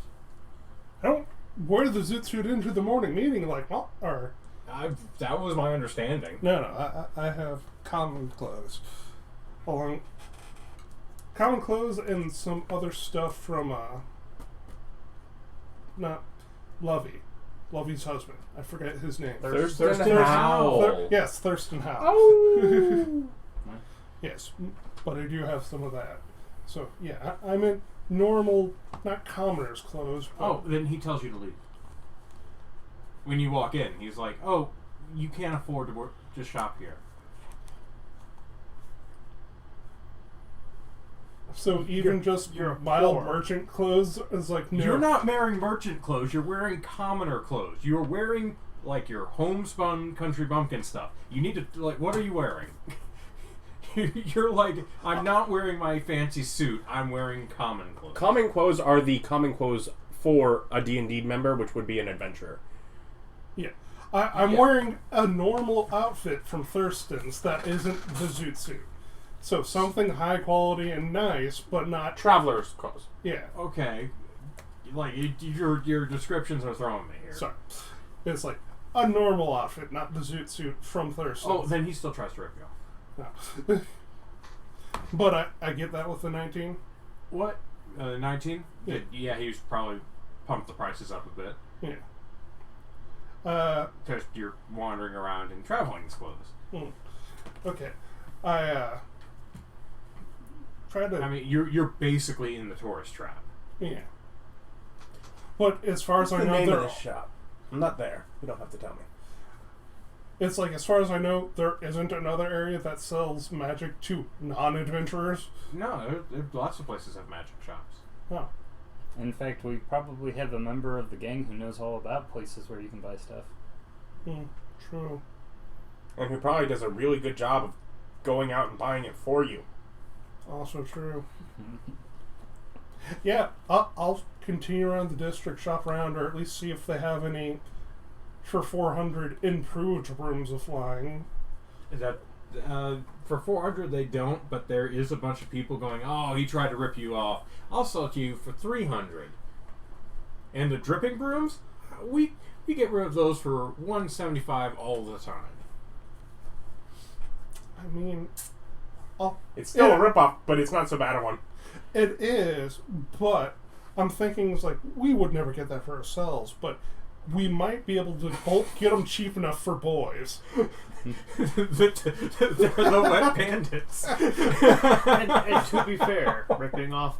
I don't wear the zoot suit into the morning meeting like, well, or... that was my understanding. No, I have common clothes. Along common clothes and some other stuff from, not Lovey. Lovey's husband. I forget his name. Thurston Howell. Yes, Thurston Howell. Oh! Yes, but I do have some of that. So, yeah, I'm in normal, not commoner's clothes. But Oh, then he tells you to leave. When you walk in, he's like, "Oh, you can't afford to shop here." So even you're mild poor. merchant clothes is like, no. You're not wearing merchant clothes. You're wearing commoner clothes. You're wearing like your homespun country bumpkin stuff. You need to like. What are you wearing? You're like, I'm not wearing my fancy suit. I'm wearing common clothes. Common clothes are the common clothes for a D&D member, which would be an adventurer. Yeah. I'm wearing a normal outfit from Thurston's that isn't the zoot suit. So something high quality and nice, but not... Traveler's clothes. Yeah. Okay, like your descriptions are throwing me here. Sorry. It's like a normal outfit, not the zoot suit from Thurston's. Oh, then he still tries to rip you off. No. But I get that with the 19. What? 19? Yeah. Yeah, he was probably pumped the prices up a bit. Yeah. Because you're wandering around in traveling clothes. Okay. I tried to... I mean, you're basically in the tourist trap. Yeah. But as far as I know, there... shop? I'm not there. You don't have to tell me. It's like, as far as I know, there isn't another area that sells magic to non-adventurers. No, there lots of places have magic shops. Oh. In fact, we probably have a member of the gang who knows all about places where you can buy stuff. True. And who probably does a really good job of going out and buying it for you. Also true. Yeah, I'll continue around the district, shop around, or at least see if they have any for 400 improved rooms of flying. Is that for 400 they don't, but there is a bunch of people going, "Oh, he tried to rip you off. I'll sell it to you for 300." And the dripping brooms, we get rid of those for 175 all the time. I mean, It's still a ripoff, but it's not so bad a one. it is, but I'm thinking it's like, we would never get that for ourselves, but we might be able to both get them cheap enough for boys. They're the wet bandits. and to be fair, ripping off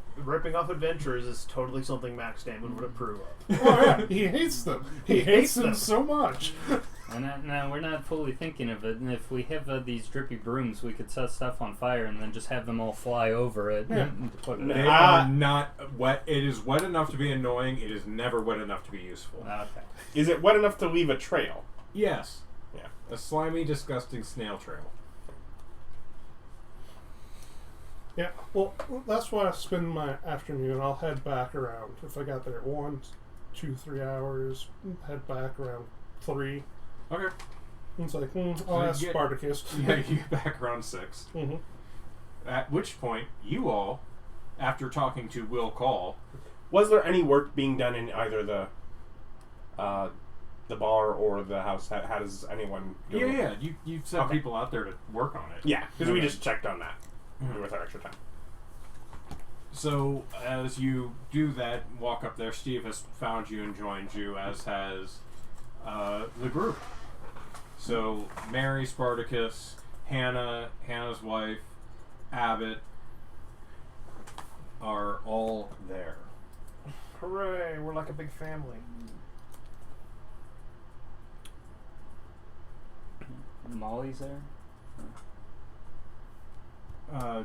adventurers is totally something Max Damon would approve of. Oh yeah, he hates them. He hates them so much. And now we're not fully thinking of it. And if we have these drippy brooms, we could set stuff on fire and then just have them all fly over it. Yeah. And put it They out. are not wet. It is wet enough to be annoying. It is never wet enough to be useful. Okay. Is it wet enough to leave a trail? Yes. Yeah. A slimy, disgusting snail trail. Yeah, well, that's why I spend my afternoon. I'll head back around. If I got there at 1, 2, 3 hours, head back around 3. Okay. It's like, I'll So ask you get- Spartacus. Yeah, you get back around 6. Mm-hmm. At which point, you all, after talking to Will Call, Was there any work being done in either the bar or the house? How does anyone go? you sent Okay. people out there to work on it. Yeah, because we Okay. just checked on that Mhm. with our extra time. So, as you do that, walk up there, Steve has found you and joined you, as has the group. So, Mary, Spartacus, Hannah, Hannah's wife, Abbott are all there. Hooray! We're like a big family. Molly's there? No,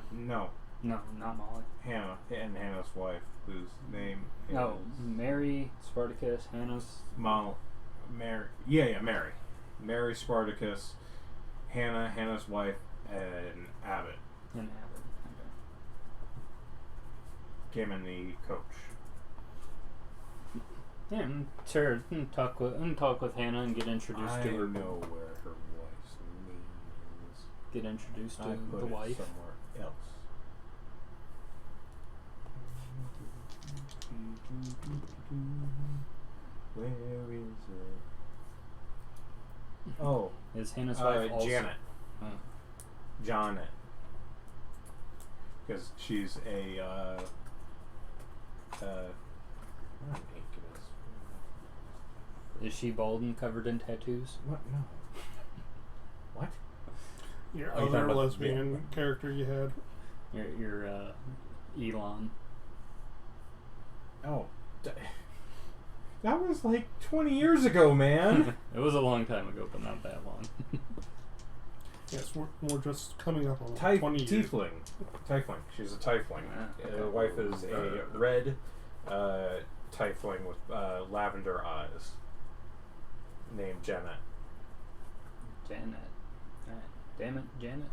No, not Molly. Hannah and Hannah's wife, whose name is No, Mary, Spartacus, Hannah's. Mary. Mary. Mary, Spartacus, Hannah, Hannah's wife, and Abbott And Abbott. came in the coach. Okay. Yeah, and sure. Talk with Hannah and get introduced I to her. know where her wife's name is. Get introduced I to put the it wife. somewhere else. Where is it? Oh, Is Hannah's wife also? Janet. Oh. Janet. Because she's a, what ink it is? Is she bald and covered in tattoos? What? No. What? Your Oh, you talking other about- lesbian character you had. Your Elon. Oh. That was like 20 years ago, man. It was a long time ago, but not that long. Yes, we're just coming up on Type 20 years. tiefling. Tiefling. She's a tiefling. Ah. Wife is a red tiefling with lavender eyes, named Janet. Janet. Damn it, Janet.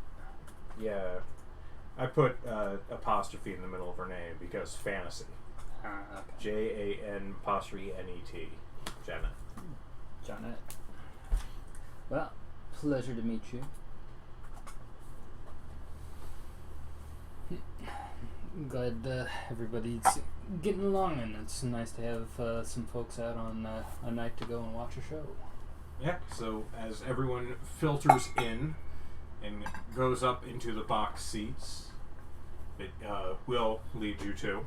Yeah, I put apostrophe in the middle of her name because fantasy. Okay. JAN''NET. Janet. Janet. Well, pleasure to meet you. Glad everybody's getting along, and it's nice to have some folks out on a night to go and watch a show. Yeah, so as everyone filters in and goes up into the box seats, it will lead you to.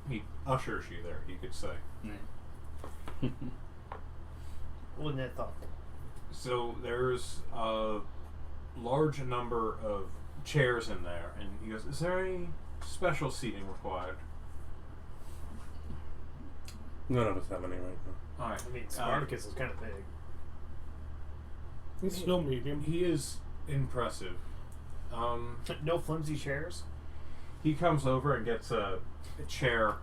He ushers you there, you could say. Yeah. Wasn't that thoughtful? So there's a large number of chairs in there, and he goes, "Is there any special seating required?" None of us have any right now. All right. I mean, Spartacus is kind of big. He's still medium. He is impressive. No flimsy chairs. He comes over and gets a chair.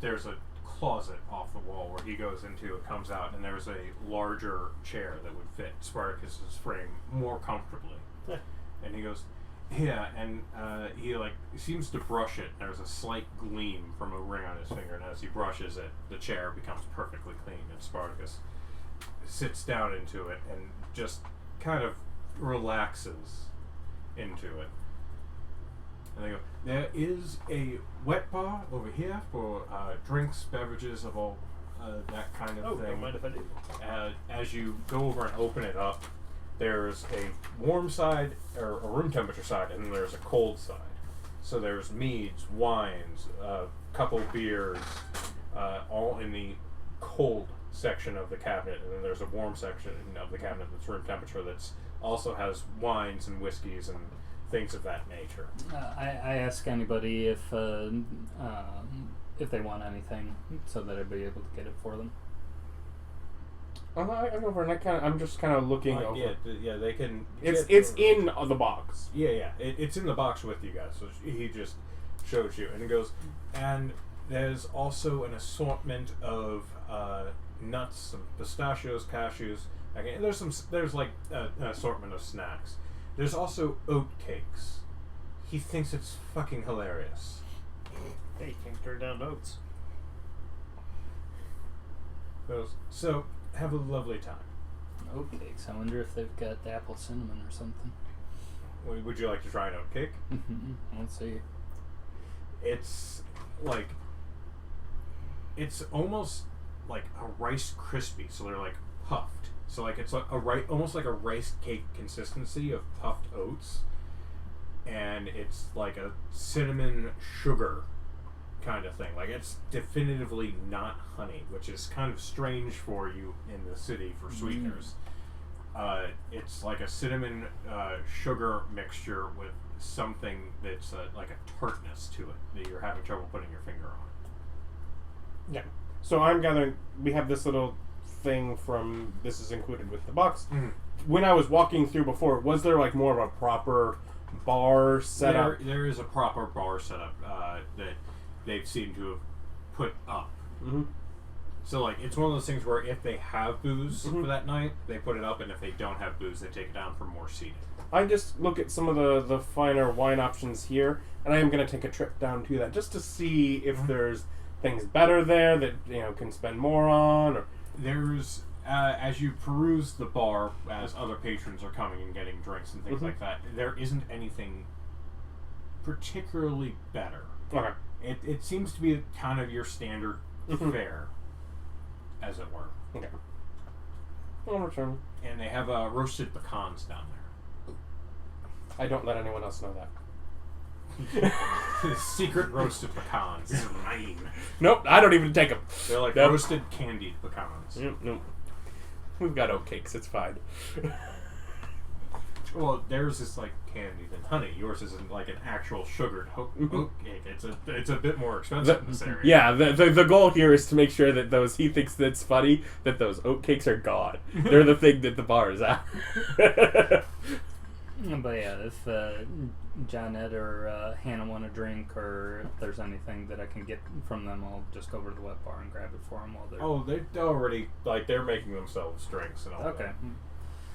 There's a closet off the wall where he goes into. It comes out, and there's a larger chair that would fit Spartacus's frame more comfortably. Yeah. And he goes, yeah, and he seems to brush it. There's a slight gleam from a ring on his finger, and as he brushes it, the chair becomes perfectly clean. And Spartacus sits down into it and just kind of relaxes into it. And they go, there is a wet bar over here for drinks, beverages of all that kind of thing. Don't mind if I do. As you go over and open it up, there's a warm side, or a room temperature side, and then there's a cold side. So there's meads, wines, a couple beers, all in the cold section of the cabinet, and then there's a warm section of the cabinet that's room temperature that's also has wines and whiskeys and things of that nature. I ask anybody if they want anything, so that I'd be able to get it for them. I go over and I'm just kind of looking over. Yeah, they can. It's in the box. Yeah. It's in the box with you guys. So he just shows you, and he goes, and there's also an assortment of nuts, some pistachios, cashews. Okay, there's an assortment of snacks. There's also oat cakes. He thinks it's fucking hilarious. Hey, can't turn down notes. Goes, so, have a lovely time. Oatcakes. I wonder if they've got apple cinnamon or something. Would you like to try an oatcake? Let's see. It's like, it's almost like a Rice Krispie, so they're like puffed. So like it's like almost like a rice cake consistency of puffed oats, and it's like a cinnamon sugar kind of thing. Like it's definitively not honey, which is kind of strange for you in the city for sweeteners. It's like a cinnamon sugar mixture with something that's like a tartness to it that you're having trouble putting your finger on. Yeah. So I'm gathering we have this little thing from this is included with the box. Mm-hmm. When I was walking through before, was there like more of a proper bar setup? There is a proper bar setup that they've seemed to have put up. Mm-hmm. So like it's one of those things where if they have booze for that night, they put it up, and if they don't have booze, they take it down for more seating. I just look at some of the finer wine options here, and I am going to take a trip down to that just to see if there's things better there that can spend more on. Or There's as you peruse the bar, as other patrons are coming and getting drinks and things like that, there isn't anything particularly better. Okay. It seems to be kind of your standard fare, as it were. Okay. I'll return. And they have roasted pecans down there. I don't let anyone else know that. Secret roasted pecans. These are mine. Nope, I don't even take them. They're like Nope. roasted candied pecans. Nope. We've got oatcakes. It's fine. Well, theirs is like candied and honey. Yours isn't like an actual sugared oatcake. It's a bit more expensive in this area. Yeah, the goal here is to make sure that he thinks that's funny, that those oatcakes are gone. They're the thing that the bar is at. But yeah, if Johnette or Hannah want a drink, or if there's anything that I can get from them, I'll just go over to the wet bar and grab it for them while they're... Oh, they're already, like, they're making themselves drinks and all Okay. that.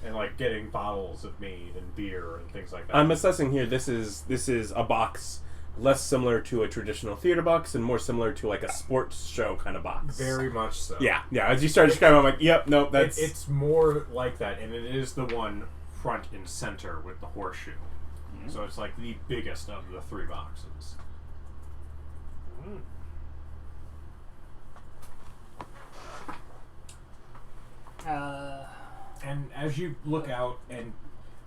And, like, getting bottles of mead and beer and things like that. I'm assessing here this is a box less similar to a traditional theater box and more similar to like a sports show kind of box. Very much so. Yeah. As you start describing, I'm like, yep, nope, that's... It's more like that, and it is the one front and center with the horseshoe. So it's like the biggest of the three boxes. And as you look out, and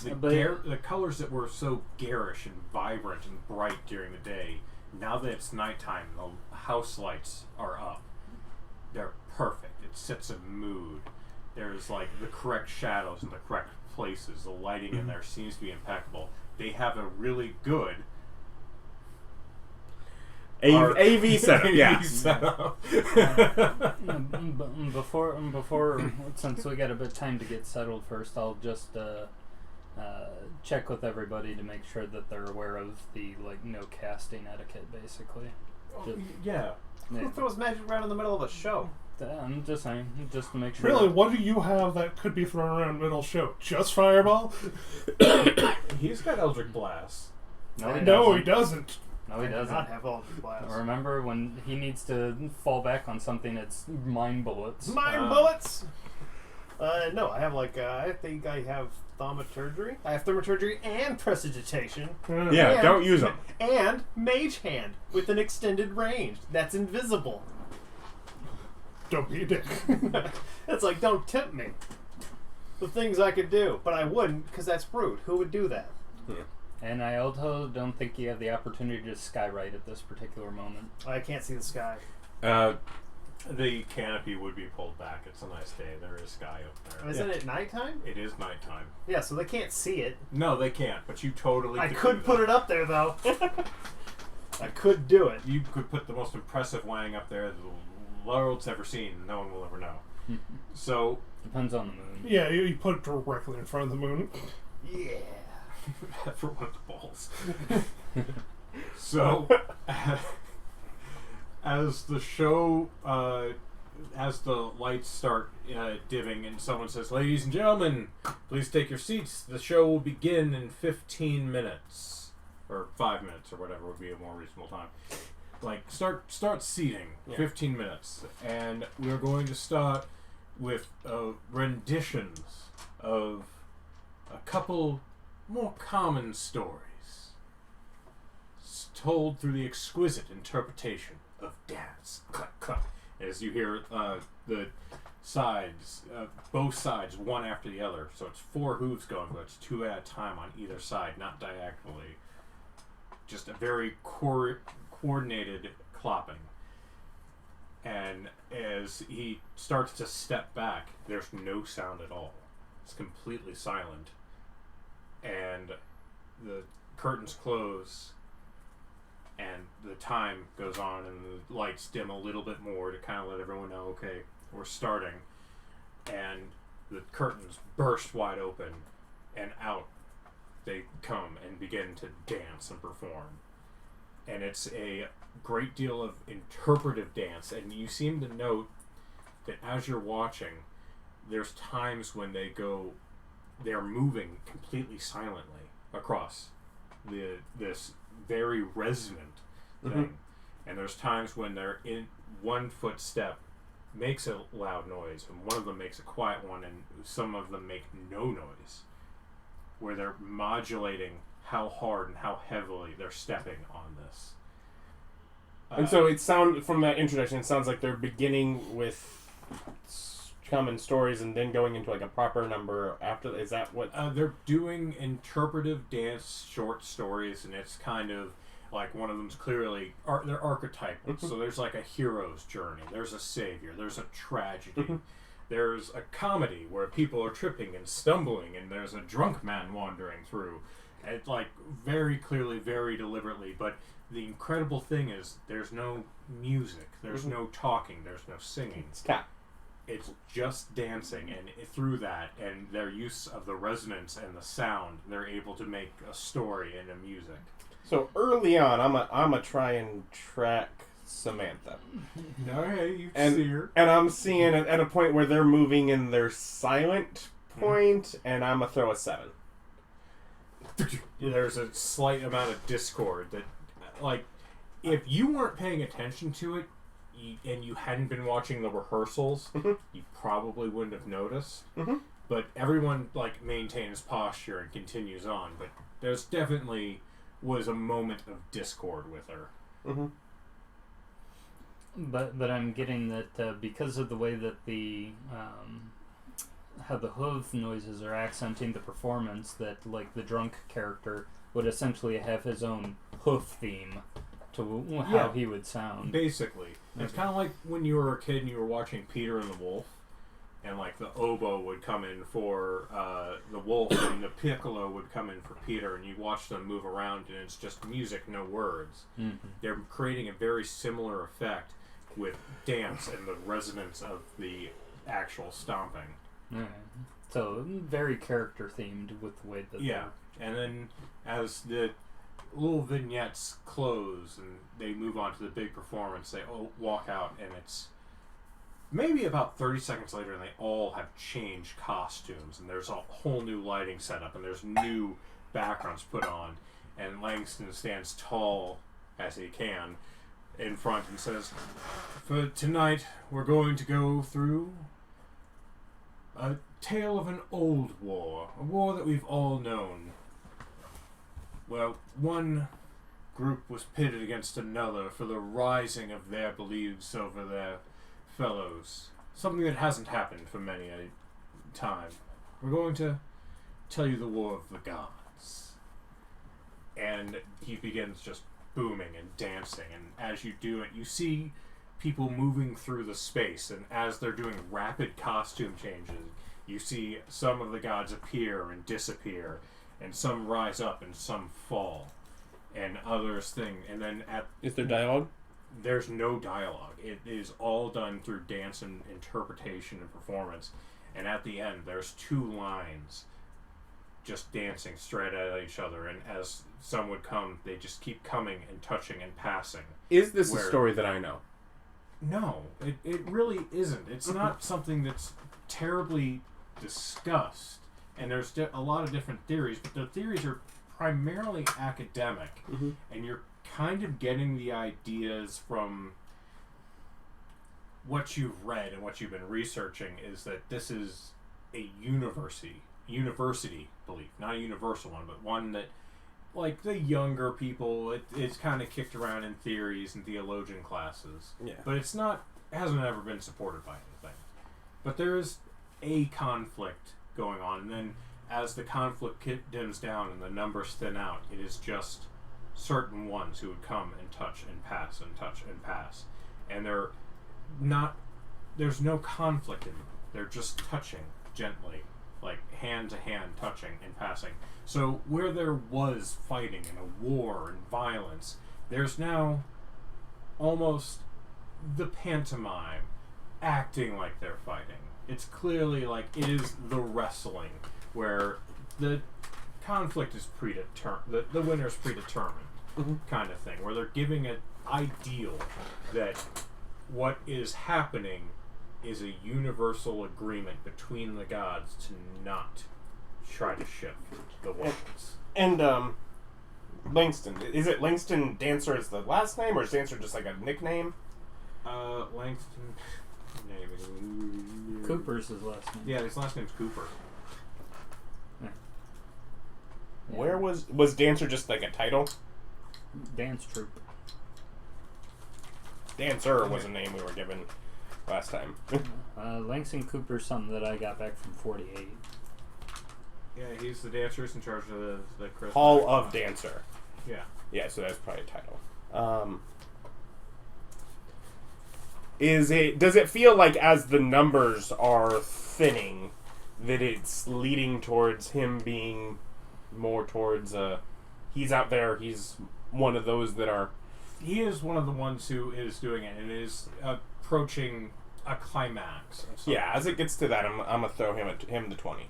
the colors that were so garish and vibrant and bright during the day, now that it's nighttime, the house lights are up. They're perfect. It sets a mood. There's like the correct shadows in the correct places. The lighting in there seems to be impeccable. They have a really good AV setup. Yeah. Before, since we got a bit of time to get settled first, I'll just check with everybody to make sure that they're aware of the no casting etiquette, basically. Yeah. Who throws magic around in the middle of a show? I'm just saying, just to make sure. Really, what do you have that could be thrown around middle show? Just Fireball? He's got Eldritch Blast. No, he No, doesn't. he doesn't. No, he doesn't. Not have all the blast. Remember when he needs to fall back on something? It's mind bullets. Mind bullets? No, I have I think I have thaumaturgy. I have thaumaturgy and prestidigitation. Yeah, And- don't use them. And mage hand with an extended range that's invisible. Don't be a dick. It's like, don't tempt me. The things I could do, but I wouldn't because that's rude. Who would do that? And I also don't think you have the opportunity to skywrite at this particular moment. I can't see the sky. The canopy would be pulled back. It's a nice day. There is sky up there. Isn't it nighttime? It is nighttime. Yeah, so they can't see it. No, they can't. But you totally. I could put it up there though. I could do it. You could put the most impressive wang up there the world's ever seen. No one will ever know. So Depends on the moon. Yeah, you put it directly in front of the moon. Yeah. for one of the balls. So as the show, as the lights start dimming, and someone says, "Ladies and gentlemen, please take your seats. The show will begin in 15 minutes." Or 5 minutes, or whatever would be a more reasonable time. start seating. Yeah. 15 minutes, and we're going to start with renditions of a couple more common stories, told through the exquisite interpretation of dance. Clap, clap. As you hear the sides, both sides, one after the other. So it's 4 hooves going, but it's 2 at a time on either side, not diagonally. Just a very coordinated clopping. And as he starts to step back, there's no sound at all. It's completely silent. And the curtains close, and the time goes on, and the lights dim a little bit more to kind of let everyone know, okay, we're starting. And the curtains burst wide open, and out they come and begin to dance and perform. And it's a great deal of interpretive dance, and you seem to note that as you're watching, there's times when they're moving completely silently across this very resonant thing. And there's times when they're in one footstep makes a loud noise, and one of them makes a quiet one, and some of them make no noise, where they're modulating how hard and how heavily they're stepping on this. And so from that introduction, it sounds like they're beginning with common stories and then going into like a proper number after. Is that what? They're doing interpretive dance short stories, and it's kind of like one of them's clearly they're archetypal. So there's like a hero's journey. There's a savior. There's a tragedy. There's a comedy where people are tripping and stumbling, and there's a drunk man wandering through. It's like very clearly, very deliberately. But the incredible thing is there's no music. There's no talking. There's no singing. It's just dancing, and through that and their use of the resonance and the sound, they're able to make a story and a music. So early on, I'm a try and track Samantha. No, hey, you see her. And I'm seeing at a point where they're moving in their silent point, and I'm going to throw a 7. There's a slight amount of discord that, like, if you weren't paying attention to it, and you hadn't been watching the rehearsals, you probably wouldn't have noticed. But everyone, like, maintains posture and continues on. But there's definitely was a moment of discord with her. But I'm getting that because of the way that the how the hoof noises are accenting the performance, that like the drunk character would essentially have his own hoof theme to how he would sound. Basically. It's kind of like when you were a kid and you were watching Peter and the Wolf, and like the oboe would come in for the wolf, and the piccolo would come in for Peter, and you watch them move around, and it's just music, no words. They're creating a very similar effect with dance and the resonance of the actual stomping. So very character themed with the way that and then as the little vignettes close and they move on to the big performance, they all walk out, and it's maybe about 30 seconds later, and they all have changed costumes, and there's a whole new lighting setup, and there's new backgrounds put on, and Langston stands tall as he can in front and says, "For tonight, we're going to go through a tale of an old war, a war that we've all known. Well, one group was pitted against another for the rising of their beliefs over their fellows. Something that hasn't happened for many a time. We're going to tell you the war of the gods." And he begins just booming and dancing, and as you do it, you see people moving through the space, and as they're doing rapid costume changes, you see some of the gods appear and disappear, and some rise up and some fall, and others and then Is there dialogue? There's no dialogue. It is all done through dance and interpretation and performance, and at the end there's 2 lines just dancing straight at each other, and as some would come, they just keep coming and touching and passing. Is this a story that I know? No, it really isn't. It's not something that's terribly discussed, and there's a lot of different theories, but the theories are primarily academic, and you're kind of getting the ideas from what you've read and what you've been researching is that this is a university belief, not a universal one, but one that, like the younger people, it's kind of kicked around in theories and theologian classes. Yeah. But it hasn't ever been supported by anything. But there is a conflict going on, and then as the conflict dims down and the numbers thin out, it is just certain ones who would come and touch and pass and touch and pass. And there's no conflict in them. They're just touching gently, like hand to hand touching and passing. So where there was fighting and a war and violence, there's now almost the pantomime acting like they're fighting. It's clearly like it is the wrestling where the conflict is predetermined, the winner's predetermined, kind of thing, where they're giving an ideal that what is happening is a universal agreement between the gods to not try to shift the weapons. And Langston, is it Langston Dancer is the last name, or is Dancer just like a nickname? Langston. Cooper's his last name. Yeah, his last name's Cooper. Yeah. Where was Dancer just like a title? Dance troupe. Dancer was a name we were given last time. Langston Cooper's something that I got back from 48. Yeah, he's the dancer in charge of the Charismatic Hall of Clop. Dancer. Yeah. Yeah, so that's probably a title. Does it feel like as the numbers are thinning that it's leading towards him being more towards he's out there, he's one of those that are... He is one of the ones who is doing it, and is approaching a climax. Yeah, as it gets to that, I'm going to throw him the 20.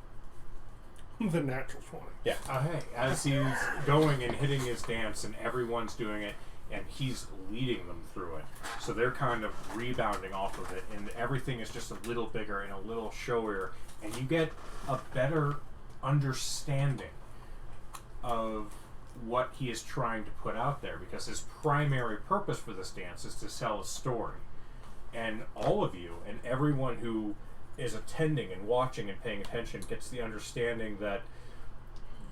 The natural 20. Yeah. Hey, as he's going and hitting his dance, and everyone's doing it, and he's leading them through it. So they're kind of rebounding off of it, and everything is just a little bigger and a little showier, and you get a better understanding of what he is trying to put out there, because his primary purpose for this dance is to tell a story. And all of you and everyone who is attending and watching and paying attention gets the understanding that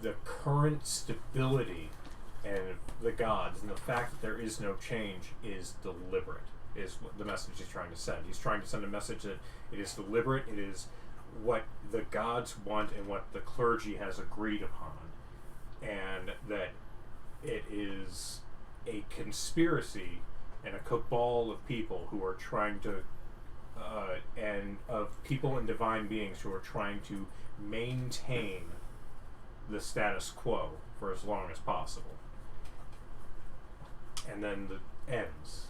the current stability and the gods and the fact that there is no change is deliberate, is what the message he's trying to send. He's trying to send a message that it is deliberate, it is what the gods want and what the clergy has agreed upon, and that it is a conspiracy and a cabal of people who are trying to and of people and divine beings who are trying to maintain the status quo for as long as possible. And then the ends,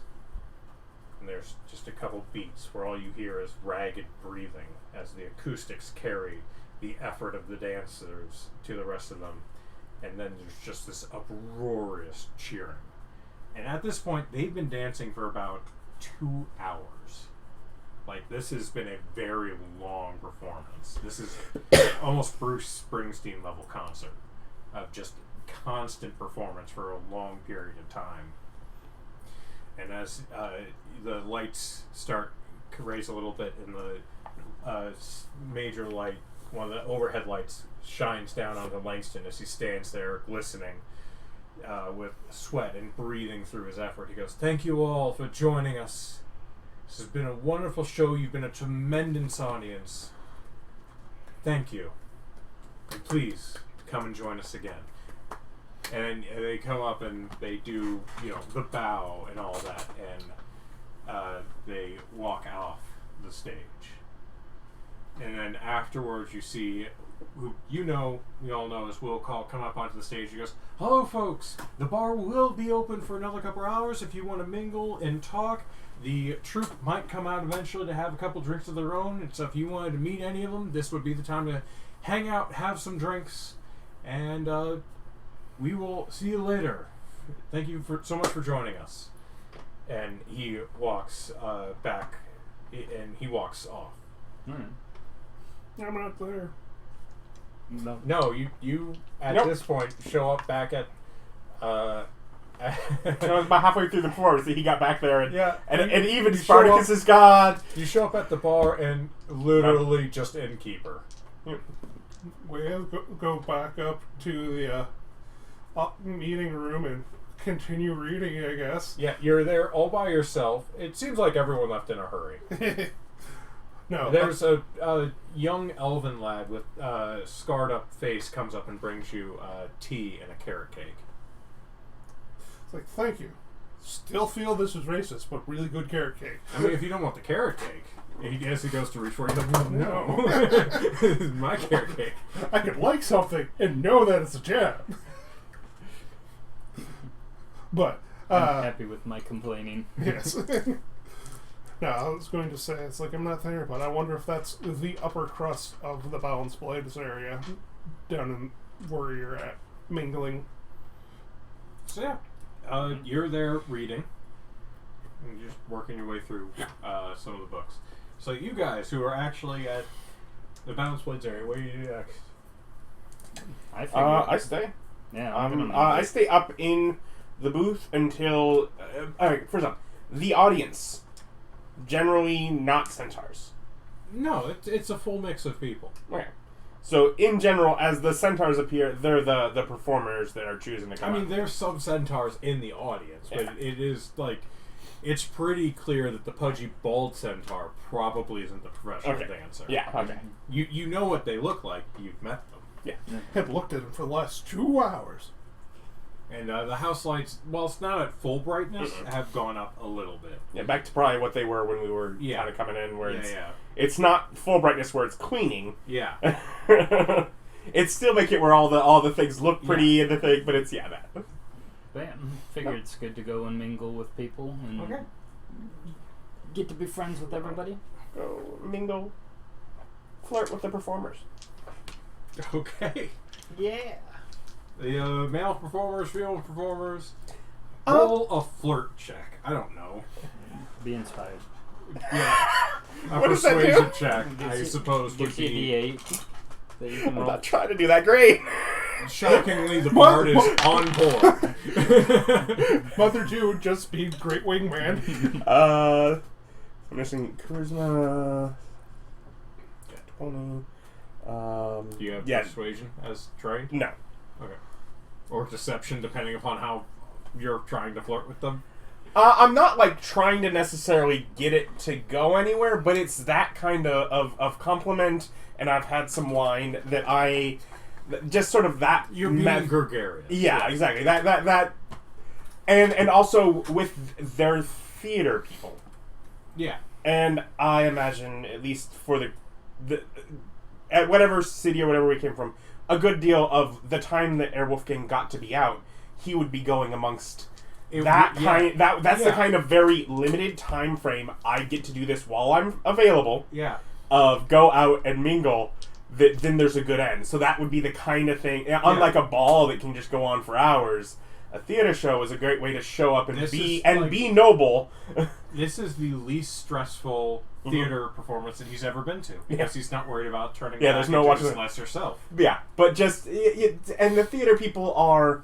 and there's just a couple beats where all you hear is ragged breathing as the acoustics carry the effort of the dancers to the rest of them, and then there's just this uproarious cheering. And at this point, they've been dancing for about 2 hours. Like, this has been a very long performance. This is almost Bruce Springsteen level concert of just constant performance for a long period of time. And as the lights start to raise a little bit, and the major light, one of the overhead lights, shines down onto Langston as he stands there glistening with sweat and breathing through his effort. He goes, "Thank you all for joining us. This has been a wonderful show. You've been a tremendous audience. Thank you. And please come and join us again." And they come up and they do, the bow and all that, and they walk off the stage. And then afterwards, you see who we all know is Will Call come up onto the stage. He goes, "Hello, folks. The bar will be open for another couple hours if you want to mingle and talk. The troupe might come out eventually to have a couple drinks of their own. And so if you wanted to meet any of them, this would be the time to hang out, have some drinks, and we will see you later. Thank you so much for joining us." And he walks back, and he walks off. Mm. I'm not there. No. No, you at Nope. this point show up back at About halfway through the performance, he got back there, and Yeah, and even you Spartacus show is God. You show up at the bar and literally just innkeeper. We have go back up to the meeting room and continue reading, I guess. Yeah, you're there all by yourself. It seems like everyone left in a hurry. No. There's a young elven lad with scarred up face comes up and brings you tea and a carrot cake. It's like, thank you. Still feel this is racist, but really good carrot cake. I mean, if you don't want the carrot cake, as he goes to reach for it, he's like, no. This is my carrot cake. I could like something and know that it's a jab. But, I'm happy with my complaining. yes. No, I was going to say, it's like, I'm not there, but I wonder if that's the upper crust of the Balance Blades area down in where you're at, mingling. So yeah, you're there reading, and you're just working your way through some of the books. So you guys who are actually at the Balance Blades area, what do you do next? I stay. Yeah, I stay up in the booth until. Alright, first off, the audience. Generally not centaurs. No, it's a full mix of people. Okay. So, in general, as the centaurs appear, they're the performers that are choosing to come I mean, out. there's some centaurs in the audience, but Yeah. it is like. It's pretty clear that the pudgy bald centaur probably isn't the professional dancer. Yeah, okay. You know what they look like. You've met them. Yeah. Had looked at him for the last 2 hours. And the house lights, while it's not at full brightness, have gone up a little bit. Yeah, back to probably what they were when we were kind of coming in, where it's not full brightness where it's cleaning. Yeah. It's still make it where all the things look pretty and the thing, but it's that. But yeah, figure it's good to go and mingle with people and get to be friends with everybody. Go mingle, flirt with the performers. Okay. Yeah. The male performers, female performers, roll a flirt check. I don't know. Be inspired. Yeah. A What does that persuasion do? check, I suppose, would Gives you be... a D8 that you can I'm roll. not trying to do that great. Shockingly, the bard is on board. Mother June just be great wingman. I'm missing charisma. Got 20. Do you have persuasion as trained? No. Okay. Or deception, depending upon how you're trying to flirt with them? I'm not like trying to necessarily get it to go anywhere, but it's that kind of compliment, and I've had some wine that I just sort of that You're being gregarious. Yeah, exactly. That and also with their theater people. Yeah. And I imagine, at least for the at whatever city or whatever we came from, a good deal of the time that Herr Wolfgang got to be out, he would be going amongst that's the kind of very limited time frame I get to do this while I'm available. Yeah. Of go out and mingle. Then there's a good end. So that would be the kind of thing. Unlike a ball that can just go on for hours, a theater show is a great way to show up and be noble. This is the least stressful theater performance that he's ever been to, because he's not worried about turning back there's no into watching his lesser self. Yeah, but just and the theater people are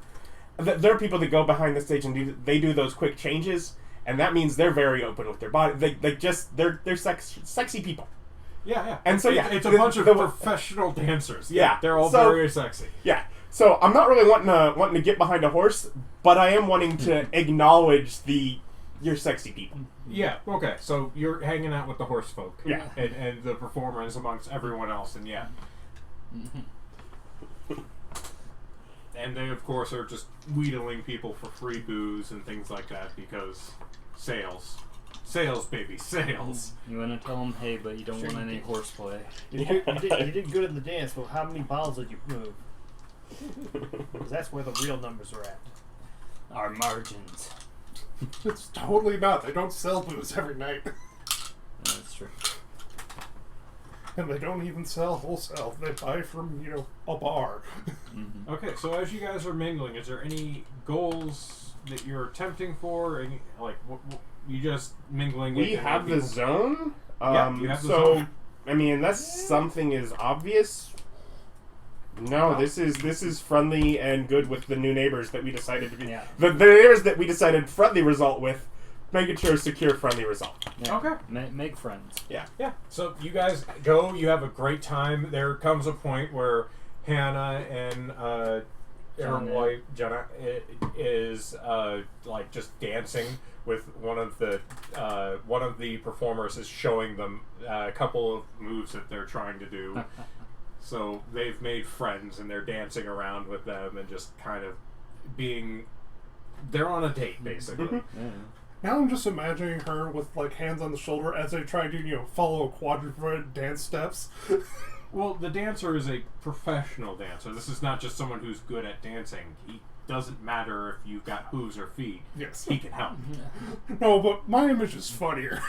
they're people that go behind the stage and they do those quick changes, and that means they're very open with their body. They're sexy people. Yeah. And so it's a bunch of professional dancers. Yeah, they're all very sexy. Yeah. So I'm not really wanting to get behind a horse, but I am wanting to acknowledge your sexy people. Yeah, okay. So you're hanging out with the horse folk. Yeah. And the performer is amongst everyone else, and and they, of course, are just wheedling people for free booze and things like that, because sales. Sales, baby, sales. You want to tell them, hey, but you don't want any horseplay. You did good at the dance, but how many bottles did you move? Because that's where the real numbers are at. Our margins. It's totally not. They don't sell booze every night. That's true. And they don't even sell wholesale. They buy from, a bar. Mm-hmm. Okay, so as you guys are mingling, is there any goals that you're attempting for? Any, you just mingling? We have the zone. You have the zone. I mean, unless something is obvious, No, this is friendly and good with the new neighbors that we decided to be. Yeah. The neighbors that we decided friendly result with, making sure secure friendly result. Yeah. Okay. Make friends. Yeah. Yeah. So you guys go. You have a great time. There comes a point where Hannah and her Jenna. wife Jenna is like just dancing with one of the performers is showing them a couple of moves that they're trying to do. So they've made friends and they're dancing around with them and just kind of they're on a date basically. Yeah. Now I'm just imagining her with like hands on the shoulder as they try to follow quadruped dance steps. Well, the dancer is a professional dancer. This is not just someone who's good at dancing. He doesn't matter if you've got hooves or feet. Yes. He can help. No, but my image is funnier.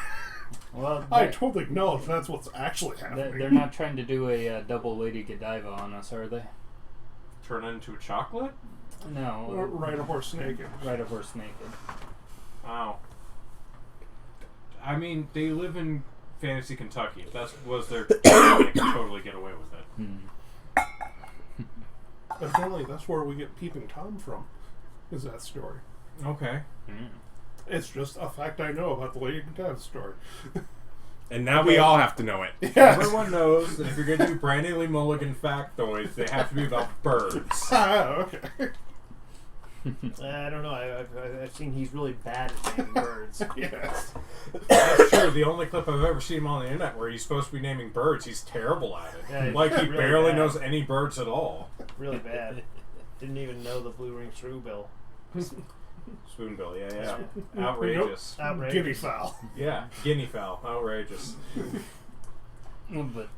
Well, I totally acknowledge that's what's actually happening. they're not trying to do a double Lady Godiva on us, are they? Turn it into a chocolate? No. Or ride a horse naked. Ride a horse naked. Wow. I mean, they live in Fantasy Kentucky. If that was their they could totally get away with it. Apparently, that's where we get Peeping Tom from, is that story. Okay. It's just a fact I know about the Lady Godiva story. And now we all have to know it. Yes. Everyone knows that if you're going to do Brandon Lee Mulligan factoids, they have to be about birds. Ah, okay. I don't know. I've seen he's really bad at naming birds. Yes. That's true. The only clip I've ever seen him on the internet where he's supposed to be naming birds, he's terrible at it. Yeah, he's Like he really barely bad. knows any birds at all. Really bad. Didn't even know the blue-ringed shrew-bill. Spoonbill, yeah. Outrageous. Outrageous. Guinea fowl. Yeah, guinea fowl. Outrageous. But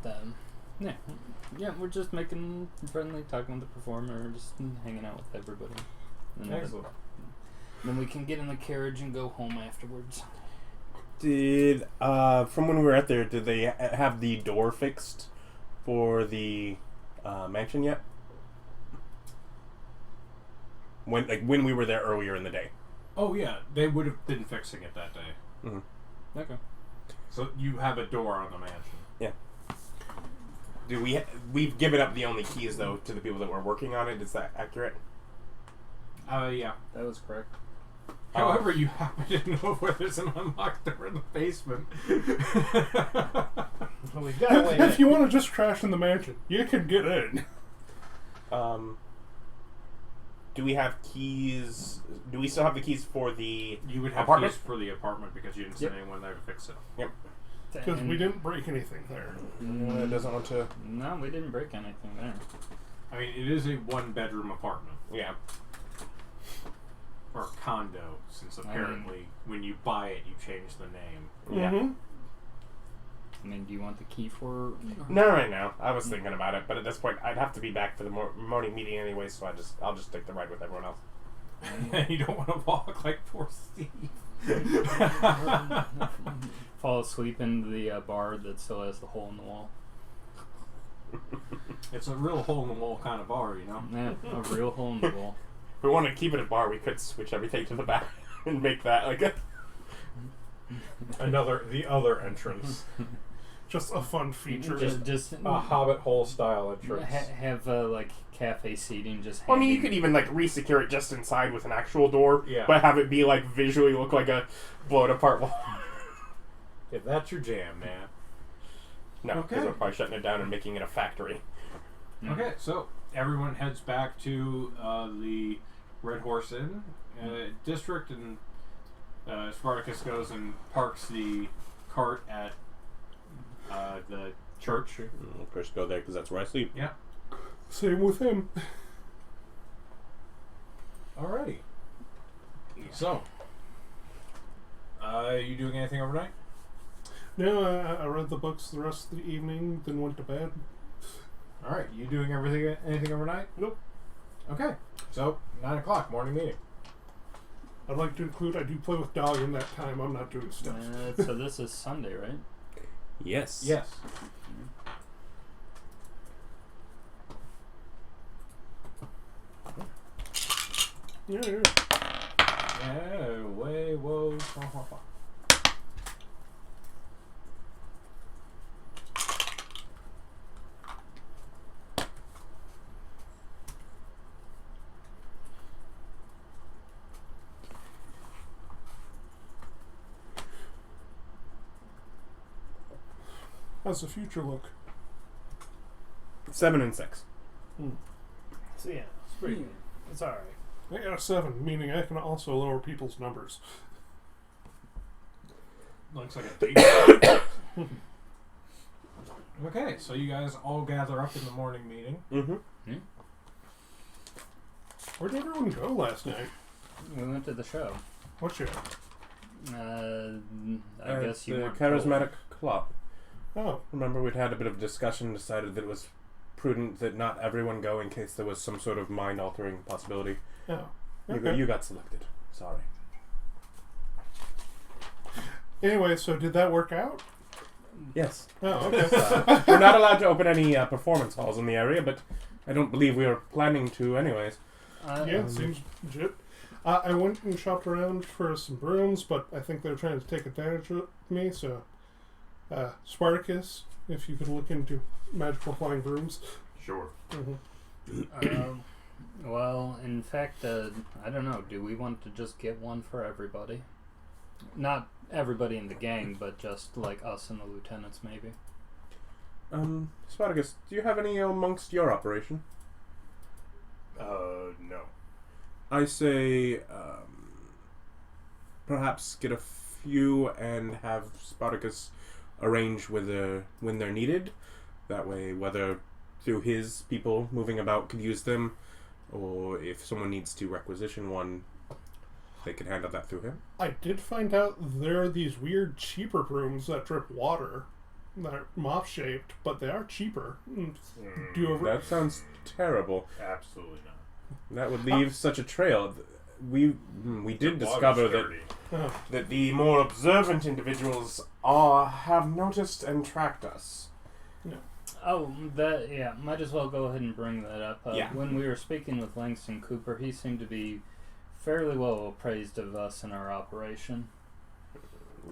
yeah, we're just making friendly, talking with the performer, just hanging out with everybody. And Excellent. then we can get in the carriage and go home afterwards. Did from when we were out there, did they have the door fixed for the mansion yet? When we were there earlier in the day. Oh yeah, they would have been fixing it that day. Mm-hmm. Okay. So you have a door on the mansion. Yeah. Do we've given up the only keys though to the people that were working on it? Is that accurate? Yeah. That was correct. However, you happen to know where there's an unlocked door in the basement. Well, we've got a way If you want to just crash in the mansion, you can get in. Do we have keys? Do we still have the keys for the You would have apartment? keys for the apartment because you didn't send anyone there to fix it. Yep. Because we didn't break anything there. It doesn't want to. No, we didn't break anything there. I mean, it is a one-bedroom apartment. Yeah. Or condo, since apparently when you buy it, you change the name. Yeah. Mm-hmm. I mean, do you want the key for? No, right now. I was thinking about it, but at this point, I'd have to be back for the morning meeting anyway, so I'll just take the ride with everyone else. You don't want to walk like poor Steve. Fall asleep in the bar that still has the hole in the wall. It's a real hole-in-the-wall kind of bar, you know? Yeah, a real hole in the wall. If we wanted to keep it a bar, we could switch everything to the back and make that like a... The other entrance. Just a fun feature. Just A Hobbit hole style entrance. have like cafe seating. Just. Well, I mean, you handing- could even like re-secure it just inside with an actual door, Yeah. but have it be like visually look like a blown apart wall. If that's your jam, man. No, because Okay. we're probably shutting it down and making it a factory. Mm. Okay, so everyone heads back to the Red Horse Inn district, and Spartacus goes and parks the cart at the church. Of course, go there because that's where I sleep. Yeah. Same with him. Alrighty. So, you doing anything overnight? No, I read the books the rest of the evening, then went to bed. Alright, you doing anything overnight? Nope. Okay, so 9 o'clock, morning meeting. I'd like to include I do play with Dolly in that time. I'm not doing stuff. So this is Sunday, right? Yes. Yes. Yeah. Yeah, way, whoa, ha, ha, ha. How's the future look? 7 and 6. So yeah, it's pretty good. It's alright. I got a 7, meaning I can also lower people's numbers. Looks like a date. Okay, so you guys all gather up in the morning meeting. Mm-hmm. Where did everyone go last night? We went to the show. What show? I guess you the weren't Charismatic Clop. Oh, Remember, we'd had a bit of discussion, decided that it was prudent that not everyone go in case there was some sort of mind-altering possibility. oh. You, Okay. you got selected. Sorry. Anyway, so did that work out? Yes. Oh, okay. We're not allowed to open any performance halls in the area, but I don't believe we are planning to anyways. Yeah, it seems legit. I went and shopped around for some brooms, but I think they're trying to take advantage of me, so... Spartacus, if you could look into magical flying brooms. Sure. Mm-hmm. Well, in fact, I don't know. Do we want to just get one for everybody? Not everybody in the gang, but just like us and the lieutenants, maybe. Spartacus, do you have any amongst your operation? No. I say, perhaps get a few and have Spartacus arrange when they're needed. That way, whether through his people moving about could use them, or if someone needs to requisition one, they can handle that through him. I did find out there are these weird cheaper brooms that drip water. They're mop-shaped, but they are cheaper. Do you ever... That sounds terrible. Absolutely not. That would leave such a trail. We did discover that the more observant individuals have noticed and tracked us. Oh, might as well go ahead and bring that up. When we were speaking with Langston Cooper, he seemed to be fairly well appraised of us and our operation.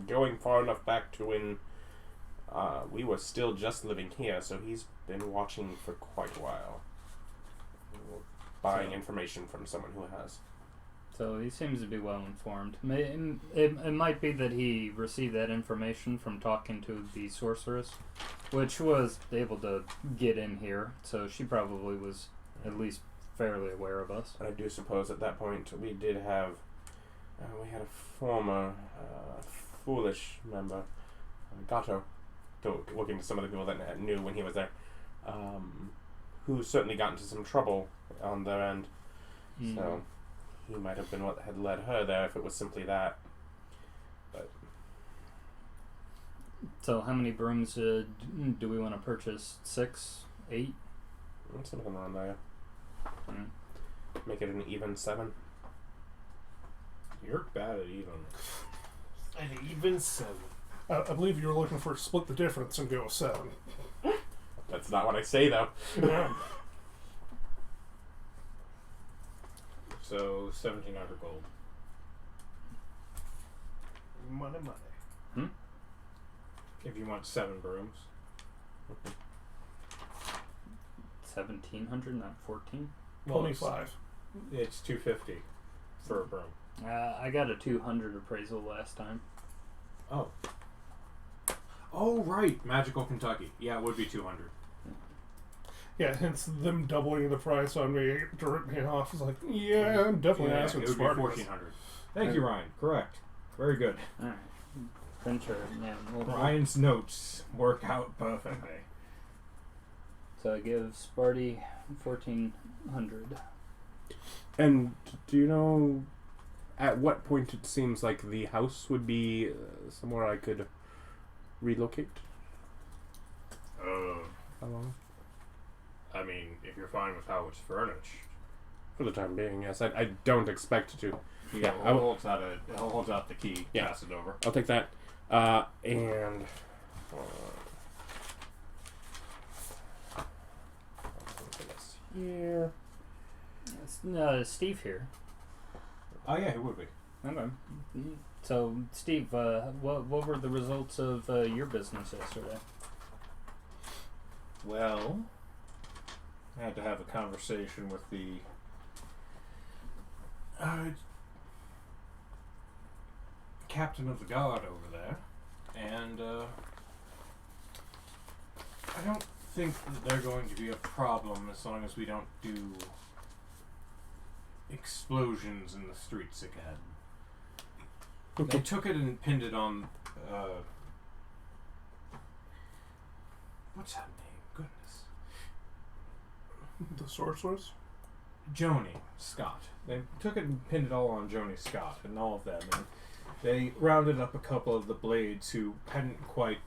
Going far enough back to when we were still just living here, so he's been watching for quite a while. Buying information from someone who has. So he seems to be well informed. It might be that he received that information from talking to the sorceress, which was able to get in here, so she probably was at least fairly aware of us. I do suppose at that point we did have... we had a former foolish member, Gato, looking to some of the people that knew when he was there, who certainly got into some trouble on their end. So he might have been what had led her there if it was simply that. But so how many brooms do we want to purchase? 6? 8? Something around there. Mm. Make it an even 7. You're bad at even. An even 7. I believe you were looking for split the difference and go 7. That's not what I say, though. Yeah. So 1,700 gold. Money. If you want 7 brooms. 1,700, not 14. 25. It's 250 for a broom. I got a 200 appraisal last time. Oh. Oh, right. Magical Kentucky. Yeah, it would be 200. Yeah, hence them doubling the price on me to rip me off. It's like, yeah, I'm definitely asking it would be Spartacus. 1,400. Thank you, Ryan. Correct. Very good. All right. Venture, yeah. Ryan's notes work out perfectly. So I give Sparty 1,400. And do you know at what point it seems like the house would be somewhere I could relocate? How long? I mean, if you're fine with how it's furnished. For the time being, yes. I don't expect to. Yeah, I'll holds out the key. Yeah. Pass it over. I'll take that. And... here. Steve here. Oh, yeah, it would be. Okay. So, Steve, what were the results of your business yesterday? Well, I had to have a conversation with the captain of the guard over there, and I don't think that they're going to be a problem as long as we don't do explosions in the streets again. They took it and pinned it on, what's that name? Goodness. The sorceress? Joni Scott. They took it and pinned it all on Joni Scott and all of them. And they rounded up a couple of the Blades who hadn't quite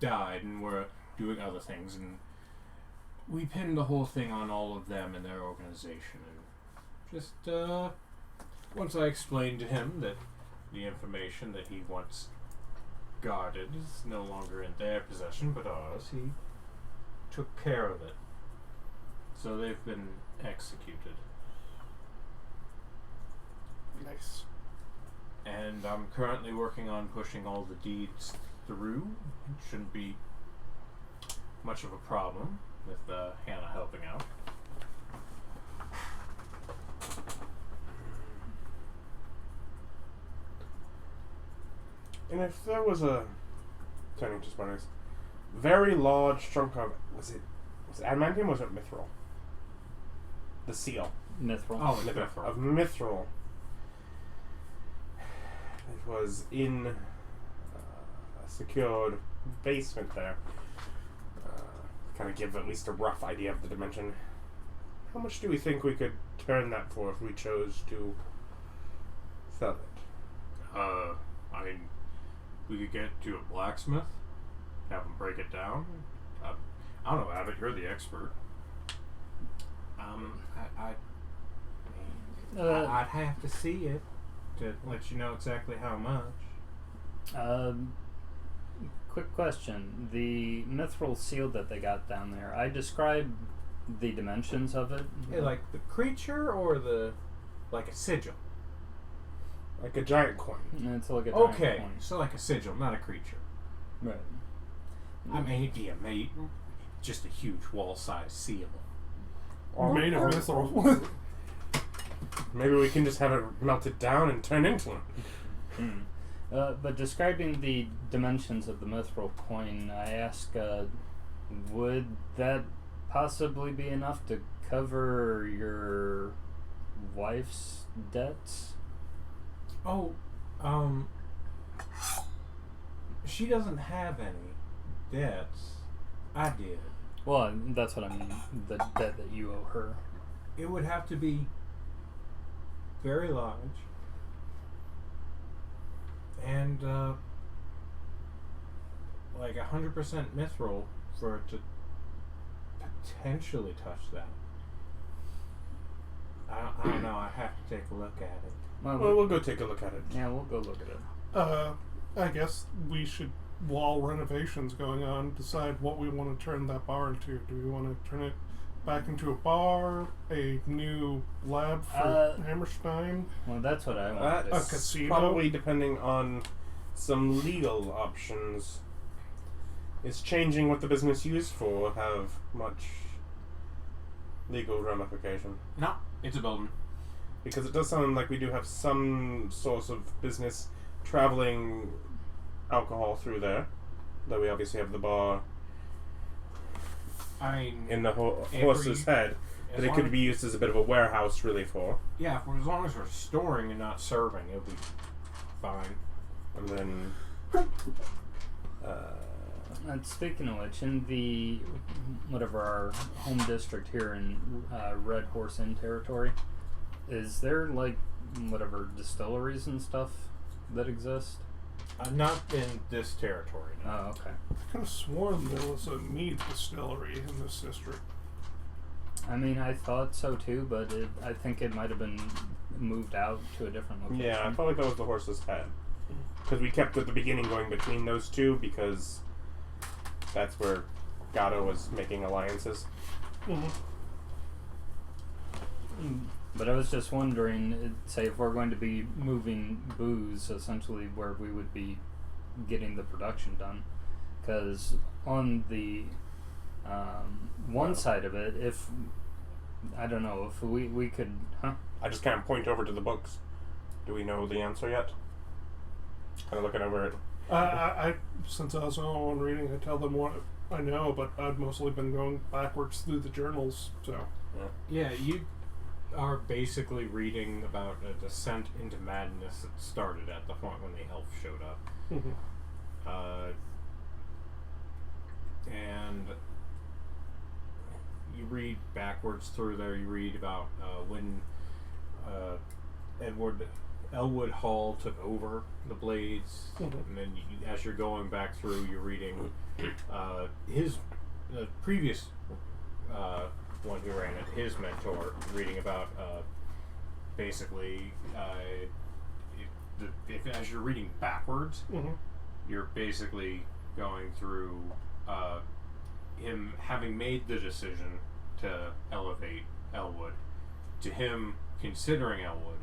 died and were doing other things. And we pinned the whole thing on all of them and their organization. And just, once I explained to him that the information that he once guarded is no longer in their possession but ours, he took care of it. So they've been executed. Nice. And I'm currently working on pushing all the deeds through. It shouldn't be much of a problem with Hannah helping out. And if there was a turning to Spiders, very large chunk of was it adamantium or was it mithril? The seal. Mithril. Oh, it's Mithril. Of mithril. It was in a secured basement there. Kind of give at least a rough idea of the dimension. How much do we think we could turn that for if we chose to sell it? I mean, we could get to a blacksmith, have him break it down. I don't know, Abbott, you're the expert. I'd have to see it to let you know exactly how much. Quick question. The mithril seal that they got down there, I described the dimensions of it. Hey, like the creature or like a sigil? Like a giant coin. It's like a giant Okay, coin. so like a sigil, not a creature. Right. I mean, it'd be just a huge wall-sized seal. Or Made of mithril. maybe we can just have it melted down and turn into one. But describing the dimensions of the mithril coin, I ask, would that possibly be enough to cover your wife's debts? Oh, she doesn't have any debts. I did. Well, that's what I mean, the debt that you owe her. It would have to be very large. And, like 100% mithril for it to potentially touch that. I don't know. I have to take a look at it. Well, we'll go take a look at it. Yeah, we'll go look at it. I guess we should, while renovations going on, decide what we want to turn that bar into. Do we want to turn it back into a bar, a new lab for Hammerstein? Well, that's what I want. A casino? Probably depending on some legal options. Is changing what the business used for have much legal ramification? No, it's a building. Because it does sound like we do have some source of business traveling alcohol through there. Though we obviously have the bar I mean, in the horse's head that it could be used as a bit of a warehouse really for. Yeah, as long as we're storing and not serving, it'll be fine. And then And speaking of which, in the whatever our home district here in Red Horse Inn territory, is there like whatever distilleries and stuff that exist? Not in this territory. No. Oh, okay. I could have sworn there was a mead distillery in this district. I mean, I thought so too, but I think it might have been moved out to a different location. yeah, I felt like that was the horse's head. Because we kept at the beginning going between those two because that's where Gatto was making alliances. But I was just wondering, say, if we're going to be moving booze, essentially where we would be getting the production done. Because on the one side of it, if, I don't know, if we could, I just kind of point over to the books. Do we know the answer yet? Kind of looking over it. I since I was the only one reading, I tell them what I know, but I've mostly been going backwards through the journals, so. Yeah, you are basically reading about a descent into madness that started at the point when the elf showed up. Mhm. And you read backwards through there. You read about when Elwood Hall took over the Blades, Mhm. and then as you're going back through, you're reading his previous one who ran it, his mentor, reading about basically as you're reading backwards, Mhm. you're basically going through him having made the decision to elevate Elwood, to him considering Elwood,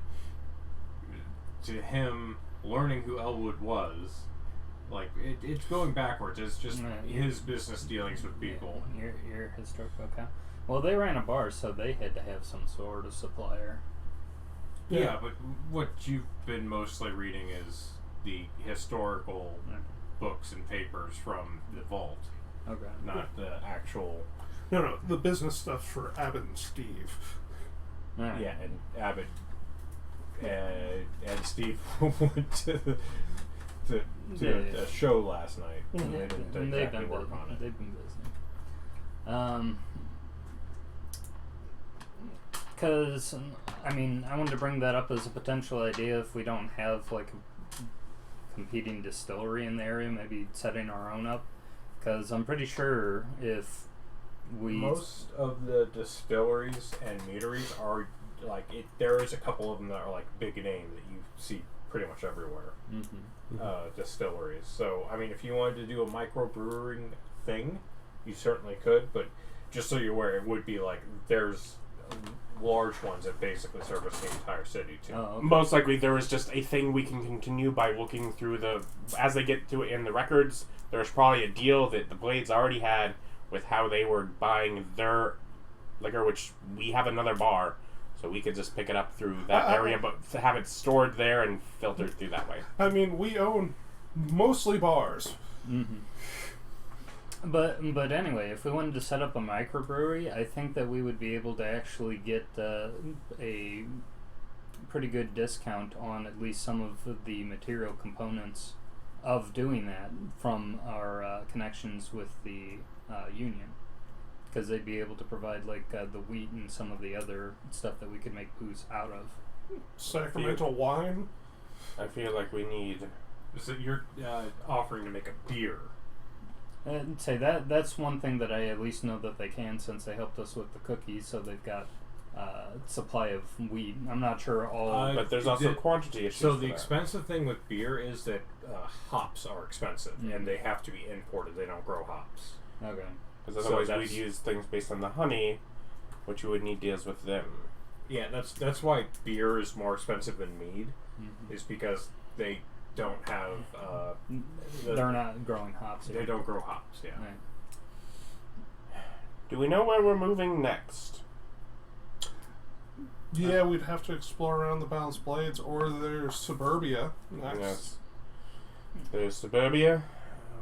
to him learning who Elwood was. Like, it's going backwards. It's just his business dealings with people. Yeah, your historic okay. Well, they ran a bar, so they had to have some sort of supplier. Yeah, but what you've been mostly reading is the historical books and papers from the vault, Okay. not the actual. No, the business stuff for Abbott and Steve. Alright. Yeah, and Abbott and Steve went to a show last night. Mhm. They didn't And exactly work on it. They've been busy. Because, I mean, I wanted to bring that up as a potential idea if we don't have, like, a competing distillery in the area, maybe setting our own up. Because I'm pretty sure if we... Most of the distilleries and meaderies are, like, there is a couple of them that are, like, big name that you see pretty much everywhere. Distilleries. So, I mean, if you wanted to do a microbrewing thing, you certainly could, but just so you're aware, it would be like, there's large ones that basically service the entire city too. Oh, okay. Most likely there is just a thing we can continue by looking through as they get to it in the records, there's probably a deal that the Blades already had with how they were buying their liquor, which we have another bar, so we could just pick it up through that area, but to have it stored there and filtered through that way. I mean, we own mostly bars. Mm-hmm. But anyway, if we wanted to set up a microbrewery, I think that we would be able to actually get a pretty good discount on at least some of the material components of doing that from our connections with the union, because they'd be able to provide like the wheat and some of the other stuff that we could make booze out of. Sacramental wine. I feel like we need... So you're offering to make a beer. I'd say that's one thing that I at least know that they can, since they helped us with the cookies, so they've got supply of wheat. I'm not sure all... but there's also quantity issues. So the expensive thing with beer is that hops are expensive, and they have to be imported. They don't grow hops. Okay. Because otherwise we'd use things based on the honey, which you would need deals with them. Yeah, that's why beer is more expensive than mead, is because they don't have... they're not growing hops here. They don't grow hops, yeah. Right. Do we know where we're moving next? Yeah, we'd have to explore around the Balanced Blades, or there's Suburbia next. Yes. There's Suburbia.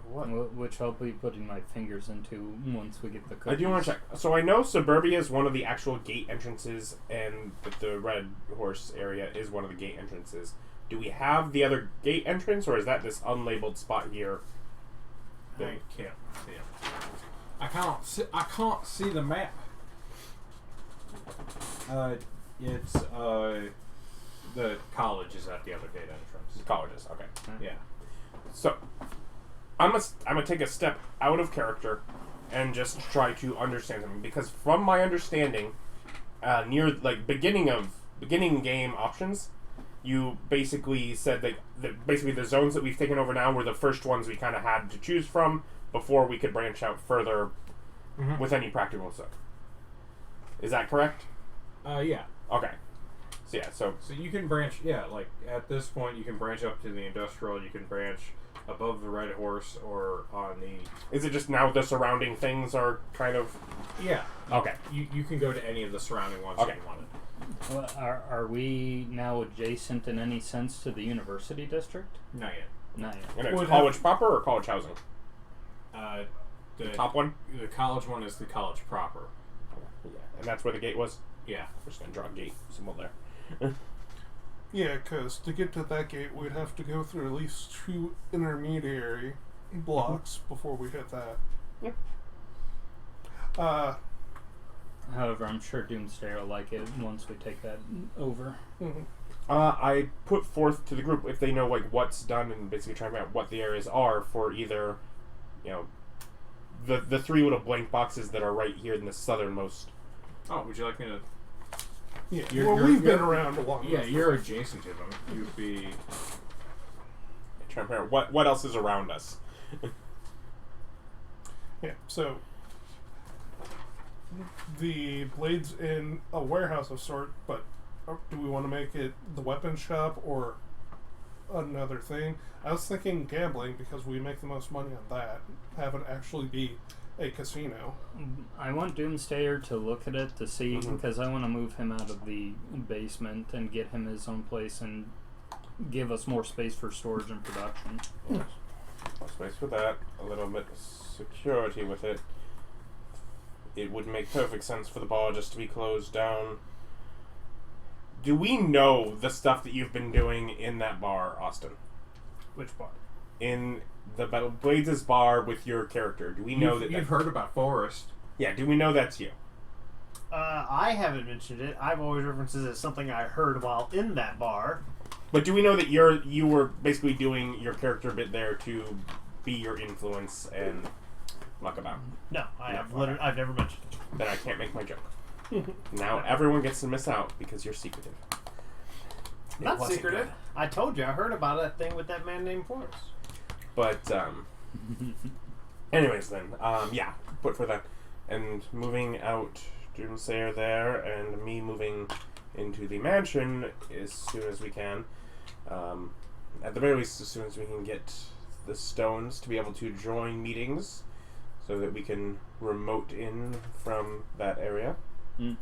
What? Which I'll be putting my fingers into once we get the cookies. I do want to check. So I know Suburbia is one of the actual gate entrances, and the Red Horse area is one of the gate entrances. Do we have the other gate entrance, or is that this unlabeled spot here? I can't see it. I can't see the map. It's the college is at the other gate entrance. Colleges, okay. Yeah. So I'm gonna take a step out of character and just try to understand something, because from my understanding, near like beginning game options, you basically said that basically the zones that we've taken over now were the first ones we kind of had to choose from before we could branch out further with any practical stuff. Is that correct? Yeah. Okay. So yeah, so you can branch. Yeah, like at this point, you can branch up to the industrial. You can branch above the Red Horse or on the. Is it just now the surrounding things are kind of? Yeah. Okay. You can go to any of the surrounding ones Okay. if you wanted. Well, are we now adjacent in any sense to the university district? Not yet. Not yet. And it's Would college proper or college housing? The top one? The college one is the college proper. Yeah, and that's where the gate was? Yeah. We're just going to draw a gate symbol there. Yeah, because to get to that gate, we'd have to go through at least 2 intermediary blocks before we hit that. Yeah. However, I'm sure Doomsday will like it once we take that over. I put forth to the group if they know like what's done and basically trying to figure out what the areas are for either, the 3 little blank boxes that are right here in the southernmost. Oh, would you like me to? Yeah, we've been around a long Yeah, you're adjacent to them. You'd be trying to figure out what else is around us. Yeah, so the blade's in a warehouse of sort, but do we want to make it the weapon shop or another thing? I was thinking gambling because we make the most money on that. Have it actually be a casino. I want Doomsayer to look at it to see, because I want to move him out of the basement and get him his own place and give us more space for storage and production. More space for that, a little bit of security with it. It would make perfect sense for the bar just to be closed down. Do we know the stuff that you've been doing in that bar, Austin? Which bar? In the Blades' bar with your character. Do we know that you've heard about Forrest? Yeah, do we know that's you? I haven't mentioned it. I've always referenced it as something I heard while in that bar. But do we know that you were basically doing your character bit there to be your influence and muck about? No, I've never mentioned it. Then I can't make my joke. Now everyone gets to miss out because you're secretive. Not secretive. I told you, I heard about that thing with that man named Forrest. But, anyways then, yeah, put for that. And moving out Doomsayer there, and me moving into the mansion as soon as we can. At the very least, as soon as we can get the stones to be able to join meetings so that we can remote in from that area. I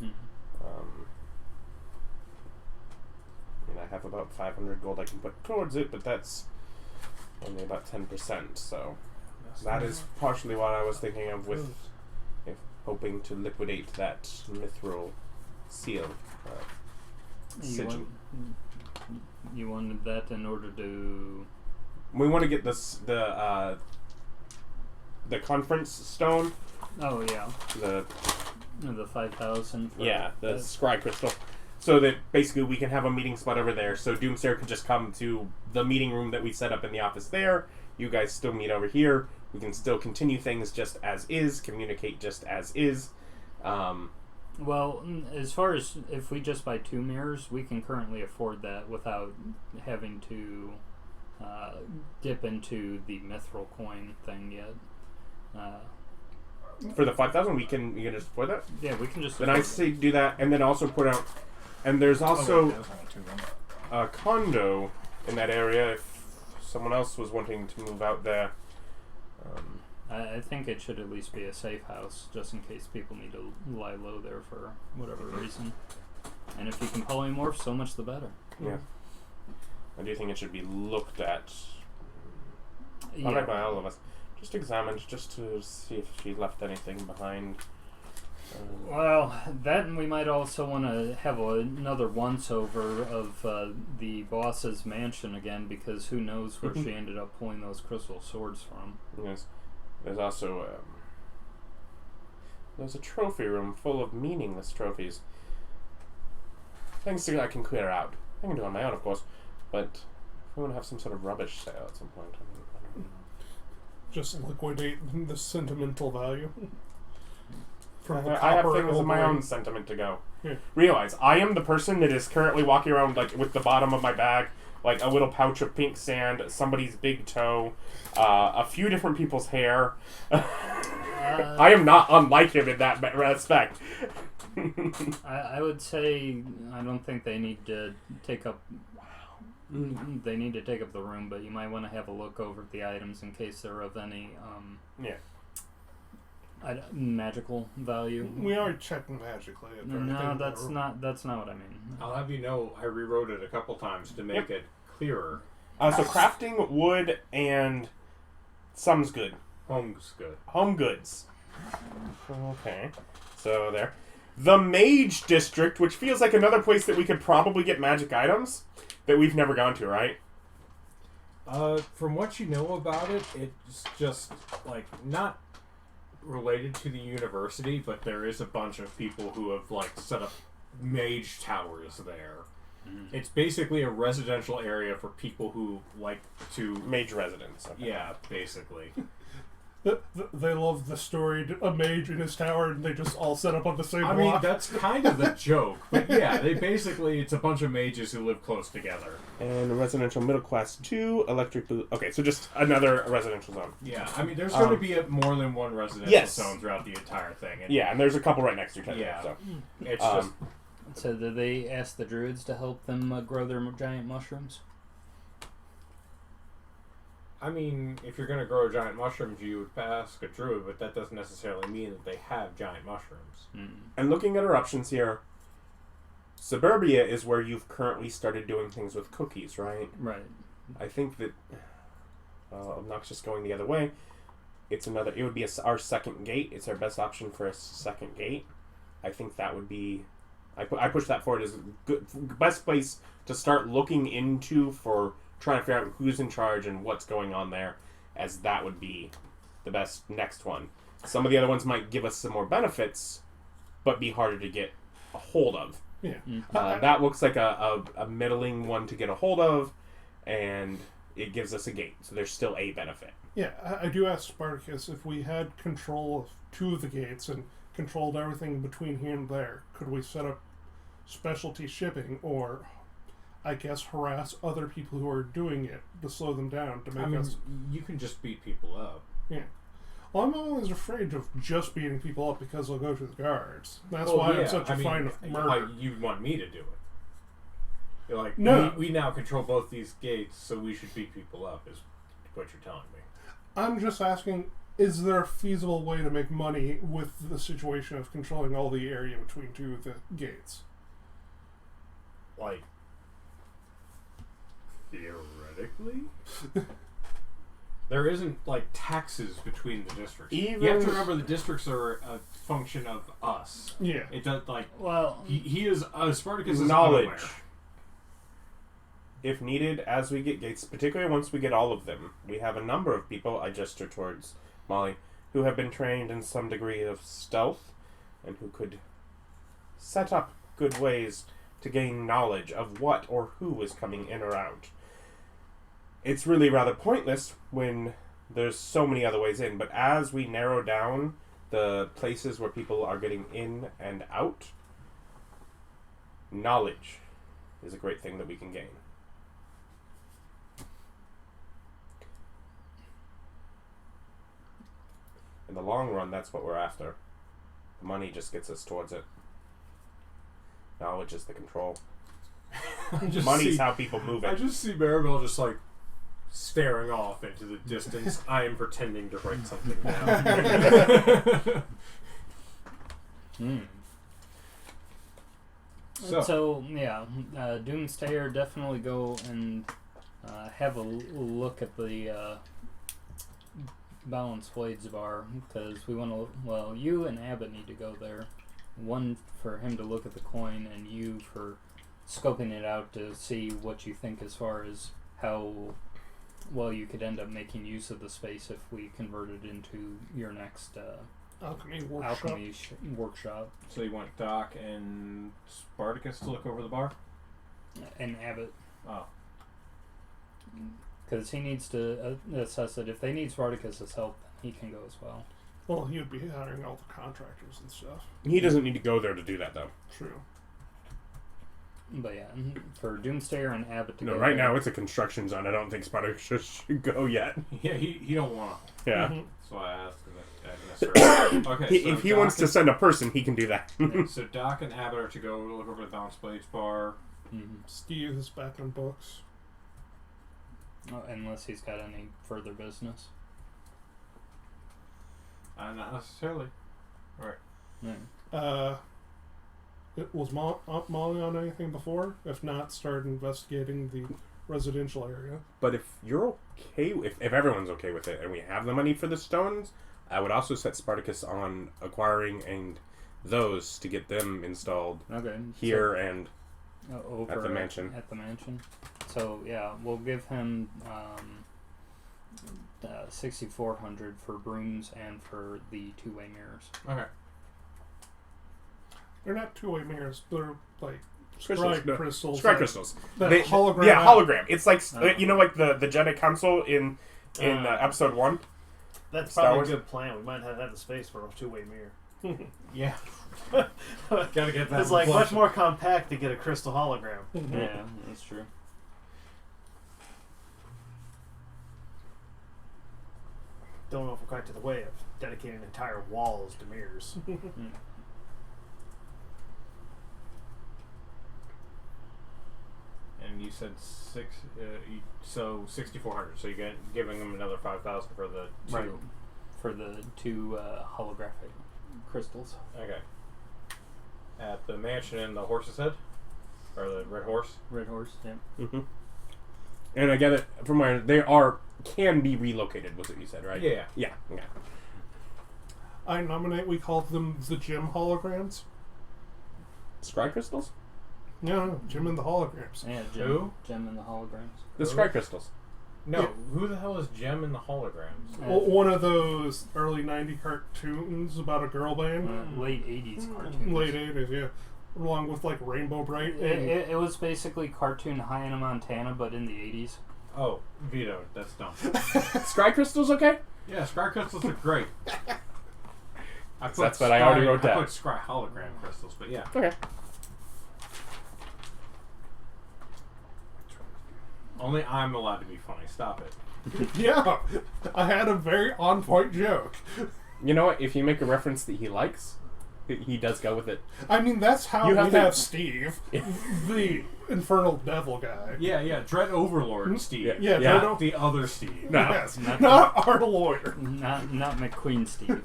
have about 500 gold I can put towards it, but that's only about 10%, so that is partially what I was thinking of with hoping to liquidate that mithril seal. You wanted that in order to... We want to get the conference stone. Oh, yeah. The 5,000. Yeah, the scry crystal. So that basically we can have a meeting spot over there. So Doomsayer could just come to the meeting room that we set up in the office there. You guys still meet over here. We can still continue things just as is, communicate just as is. Well, as far as if we just buy 2 mirrors, we can currently afford that without having to dip into the mithril coin thing yet. For the 5,000, we can just afford that? Yeah, we can just... Then I say do that, and then also put out... And there's also a condo in that area if someone else was wanting to move out there. I think it should at least be a safe house, just in case people need to lie low there for whatever reason. And if you can polymorph, so much the better. Yeah. I do think it should be looked at. Yeah. Not by all of us. Just examined, just to see if she left anything behind. Well, that, and we might also want to have another once-over of the boss's mansion again, because who knows where she ended up pulling those crystal swords from. Yes. There's also there's a trophy room full of meaningless trophies. Things that I can clear out. I can do it on my own, of course, but if we want to have some sort of rubbish sale at some point, I don't know. Just liquidate the sentimental value. I have things of my own sentiment to go. Yeah. Realize, I am the person that is currently walking around like with the bottom of my bag, like a little pouch of pink sand, somebody's big toe, a few different people's hair. I am not unlike him in that respect. I would say I don't think they need to take up... They need to take up the room, but you might want to have a look over at the items in case they're of any magical value. We are checking magically. No, that's not what I mean. I'll have you know, I rewrote it a couple times to make it clearer. So crafting wood and some's good. Home's good. Home goods. Okay. So there. The Mage District, which feels like another place that we could probably get magic items that we've never gone to, right? From what you know about it, it's just, like, not related to the university, but there is a bunch of people who have, like, set up mage towers there. It's basically a residential area for people who like to... Mage residents. Okay. Yeah, basically. They love the story, a mage in his tower, and they just all set up on the same block. I mean, that's kind of the joke. But yeah, it's a bunch of mages who live close together. And residential middle class 2, electric blue. Okay, so just another residential zone. Yeah, I mean, there's going to be more than one residential zone throughout the entire thing. And and there's a couple right next to each other. Yeah, so. It's just... So did they ask the druids to help them grow their giant mushrooms? I mean, if you're going to grow giant mushrooms, you would ask a druid, but that doesn't necessarily mean that they have giant mushrooms. And looking at our options here, Suburbia is where you've currently started doing things with cookies, right? Right. I think that Obnoxious going the other way. It would be our second gate. It's our best option for a second gate. I think that would be... I push that forward as good, best place to start looking into for trying to figure out who's in charge and what's going on there, as that would be the best next one. Some of the other ones might give us some more benefits, but be harder to get a hold of. Yeah. That looks like a middling one to get a hold of, and it gives us a gate, so there's still a benefit. Yeah, I do ask Spartacus, if we had control of 2 of the gates and controlled everything between here and there, could we set up specialty shipping, or I guess harass other people who are doing it to slow them down to make us... You can just beat people up. Yeah. Well, I'm always afraid of just beating people up because they'll go to the guards. That's why I'm such a fan of murder. Like, you want me to do it. You're like, no. We now control both these gates, so we should beat people up, is what you're telling me. I'm just asking, is there a feasible way to make money with the situation of controlling all the area between 2 of the gates? Like, theoretically? There isn't, like, taxes between the districts. You have to remember the districts are a function of us. Yeah. It does, like... Well... He is... Spartacus is knowledge. unaware. If needed, as we get gates, particularly once we get all of them, we have a number of people, I gesture towards Molly, who have been trained in some degree of stealth, and who could set up good ways to gain knowledge of what or who is coming in or out. It's really rather pointless when there's so many other ways in, but as we narrow down the places where people are getting in and out, knowledge is a great thing that we can gain. In the long run, that's what we're after. The money just gets us towards it. Knowledge is the control. Money's how people move it. I just see Maribel just, like, staring off into the distance. I am pretending to write something down. So Doomstayer, definitely go and have a look at the Balance Blades bar, because we want to... Well, you and Abbott need to go there. One for him to look at the coin, and you for scoping it out to see what you think as far as how well you could end up making use of the space if we convert it into your next alchemy workshop. So you want Doc and Spartacus to look over the bar? And Abbott. Oh. Because he needs to assess it. If they need Spartacus' help, he can go as well. Well, he would be hiring all the contractors and stuff. He doesn't need to go there to do that, though. True. But yeah, for Doomstayer and Abbott to go go right there. now it's a construction zone. I don't think Spartacus should go yet. Yeah, he don't want to. Yeah. Mm-hmm. That's why I asked him. Okay, so if he wants to send a person, he can do that. So Doc and Abbott are to go look over the Balance Blades bar. Steve is back on books. Unless he's got any further business. Not necessarily. Right. Yeah. Was Molly on anything before? If not, start investigating the residential area. But if you're okay, if everyone's okay with it, and we have the money for the stones, I would also set Spartacus on acquiring and those to get them installed here and over at the mansion. At the mansion. So yeah, we'll give him 6,400 for brooms and for the two-way mirrors. Okay. They're not two-way mirrors. They're like Crystals. crystals. Scry crystals. Hologram. Yeah, hologram. It's like you know, like the Jedi Council in episode 1. That's Star probably Wars? a good plan. We might have the space for a two-way mirror. Yeah. Gotta get that. It's like much more compact to get a crystal hologram. Yeah, that's true. Don't know if we're quite to the way of dedicating entire walls to mirrors. And you said 6,400. So you get giving them another 5,000 for the two. Right. For the two holographic crystals. Okay. At the mansion in the horse's head, or the red horse. Red horse. Yeah. Mm-hmm. And I get it from where they can be relocated. Was what you said, right? Yeah. Yeah. Okay. I nominate we call them the Gym holograms. Scry crystals. No, Gym and the holograms. Yeah. Who? Gem and the holograms. The Scry crystals. No, Yeah. who the hell is Gem in the holograms? One of those early 90 cartoons about a girl band. Late 80s cartoons. Late 80s, yeah. Along with like Rainbow Bright. It was basically cartoon Hannah Montana, but in the 80s. Oh, Vito, that's dumb. Scry crystals, okay? Yeah, Scry crystals are great. That's what I already wrote down. I put Scry hologram crystals, but yeah. Okay. Only I'm allowed to be funny. Stop it. Yeah, I had a very on-point joke. You know what? If you make a reference that he likes, he does go with it. I mean, that's how You we have to- have Steve, the infernal devil guy. Yeah, Dread Overlord Steve. Yeah, Yeah. Dread The other Steve. No. Yes, Not not our lawyer. Not McQueen Steve.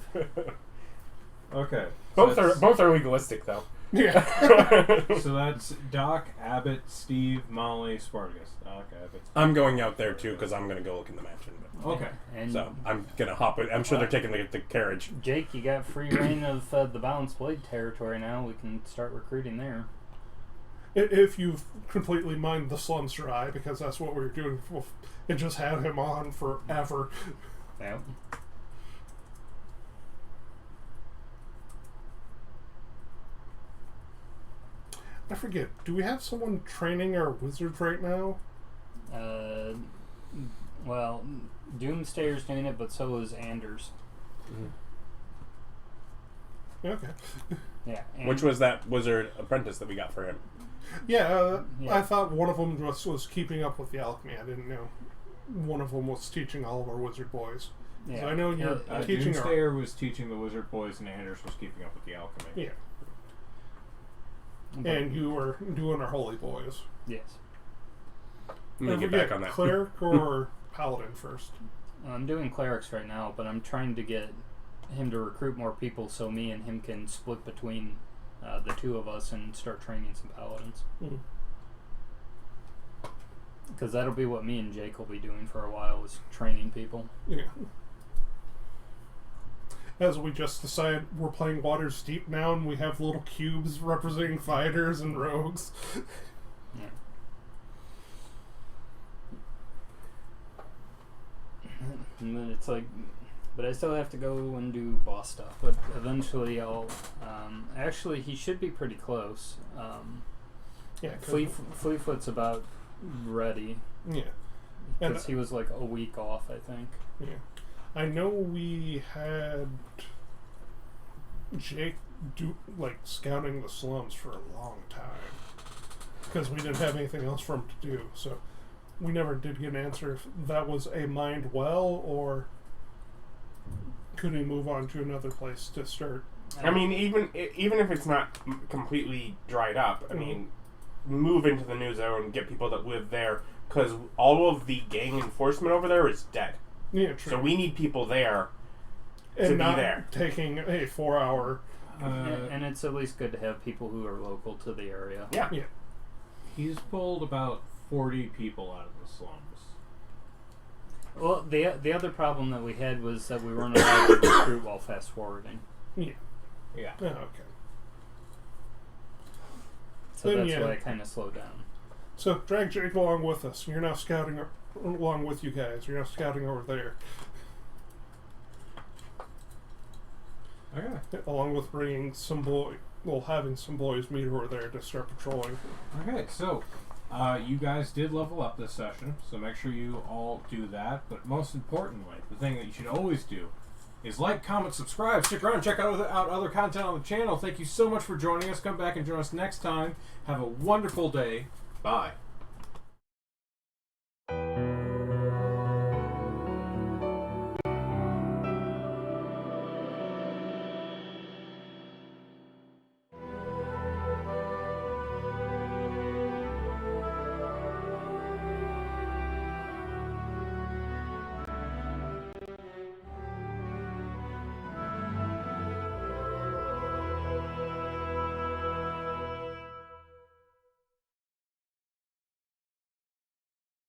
Okay. Both are legalistic though. Yeah. So that's Doc, Abbott, Steve, Molly, Spartacus. Doc, Abbott. I'm going out there too because I'm gonna go look in the mansion. Okay. And So I'm gonna hop it. I'm sure they're taking the carriage. Jake, you got free reign of the Balanced Blade territory now. We can start recruiting there. If you've completely mined the slums dry, because that's what we were doing. It just had him on forever. Yeah. I forget. Do we have someone training our wizards right now? Well, Doomsdayer's doing it, but so is Anders. Okay. Yeah. Which was that wizard apprentice that we got for him? Yeah, Yeah. I thought one of them was keeping up with the alchemy. I didn't know one of them was teaching all of our wizard boys. Yeah. So I know you're teaching our... Doomsdayer was teaching the wizard boys, and Anders was keeping up with the alchemy. Yeah. But- And you were doing our holy boys. Yes. I'm gonna Don't get forget, back on that. cleric or paladin first. I'm doing clerics right now, but I'm trying to get him to recruit more people so me and him can split between the two of us and start training some paladins. Mhm. Because that'll be what me and Jake will be doing for a while, is training people. Yeah. As we just decided, we're playing Water's Deep now, and we have little cubes representing fighters and rogues. Yeah. And then it's like, but I still have to go and do boss stuff. But eventually I'll, actually he should be pretty close. Yeah. 'cause- Fleetfoot's about ready. Yeah. And Because he was like a week off, I think. yeah. I know we had Jake scouting the slums for a long time because we didn't have anything else for him to do. So we never did get an answer if that was a mined well or could he move on to another place to start. I mean, even if it's not completely dried up, I mean, move into the new zone, get people that live there, because all of the gang enforcement over there is dead. Yeah, true. So we need people there and to be not there. taking a 4-hour. and it's at least good to have people who are local to the area. Yeah. Yeah. He's pulled about 40 people out of the slums. Well, the other problem that we had was that we weren't allowed to recruit while fast forwarding. Yeah. Yeah. Oh, okay. So Then, that's yeah. why I kind of slowed down. So drag Jake along with us. You're now scouting along with you guys. You're now scouting over there, Okay. along with bringing some having some boys meet over there to start patrolling. Okay, so you guys did level up this session, so make sure you all do that. But most importantly, the thing that you should always do is like, comment, subscribe, stick around, check out other content on the channel. Thank you so much for joining us. Come back and join us next time. Have a wonderful day. Bye.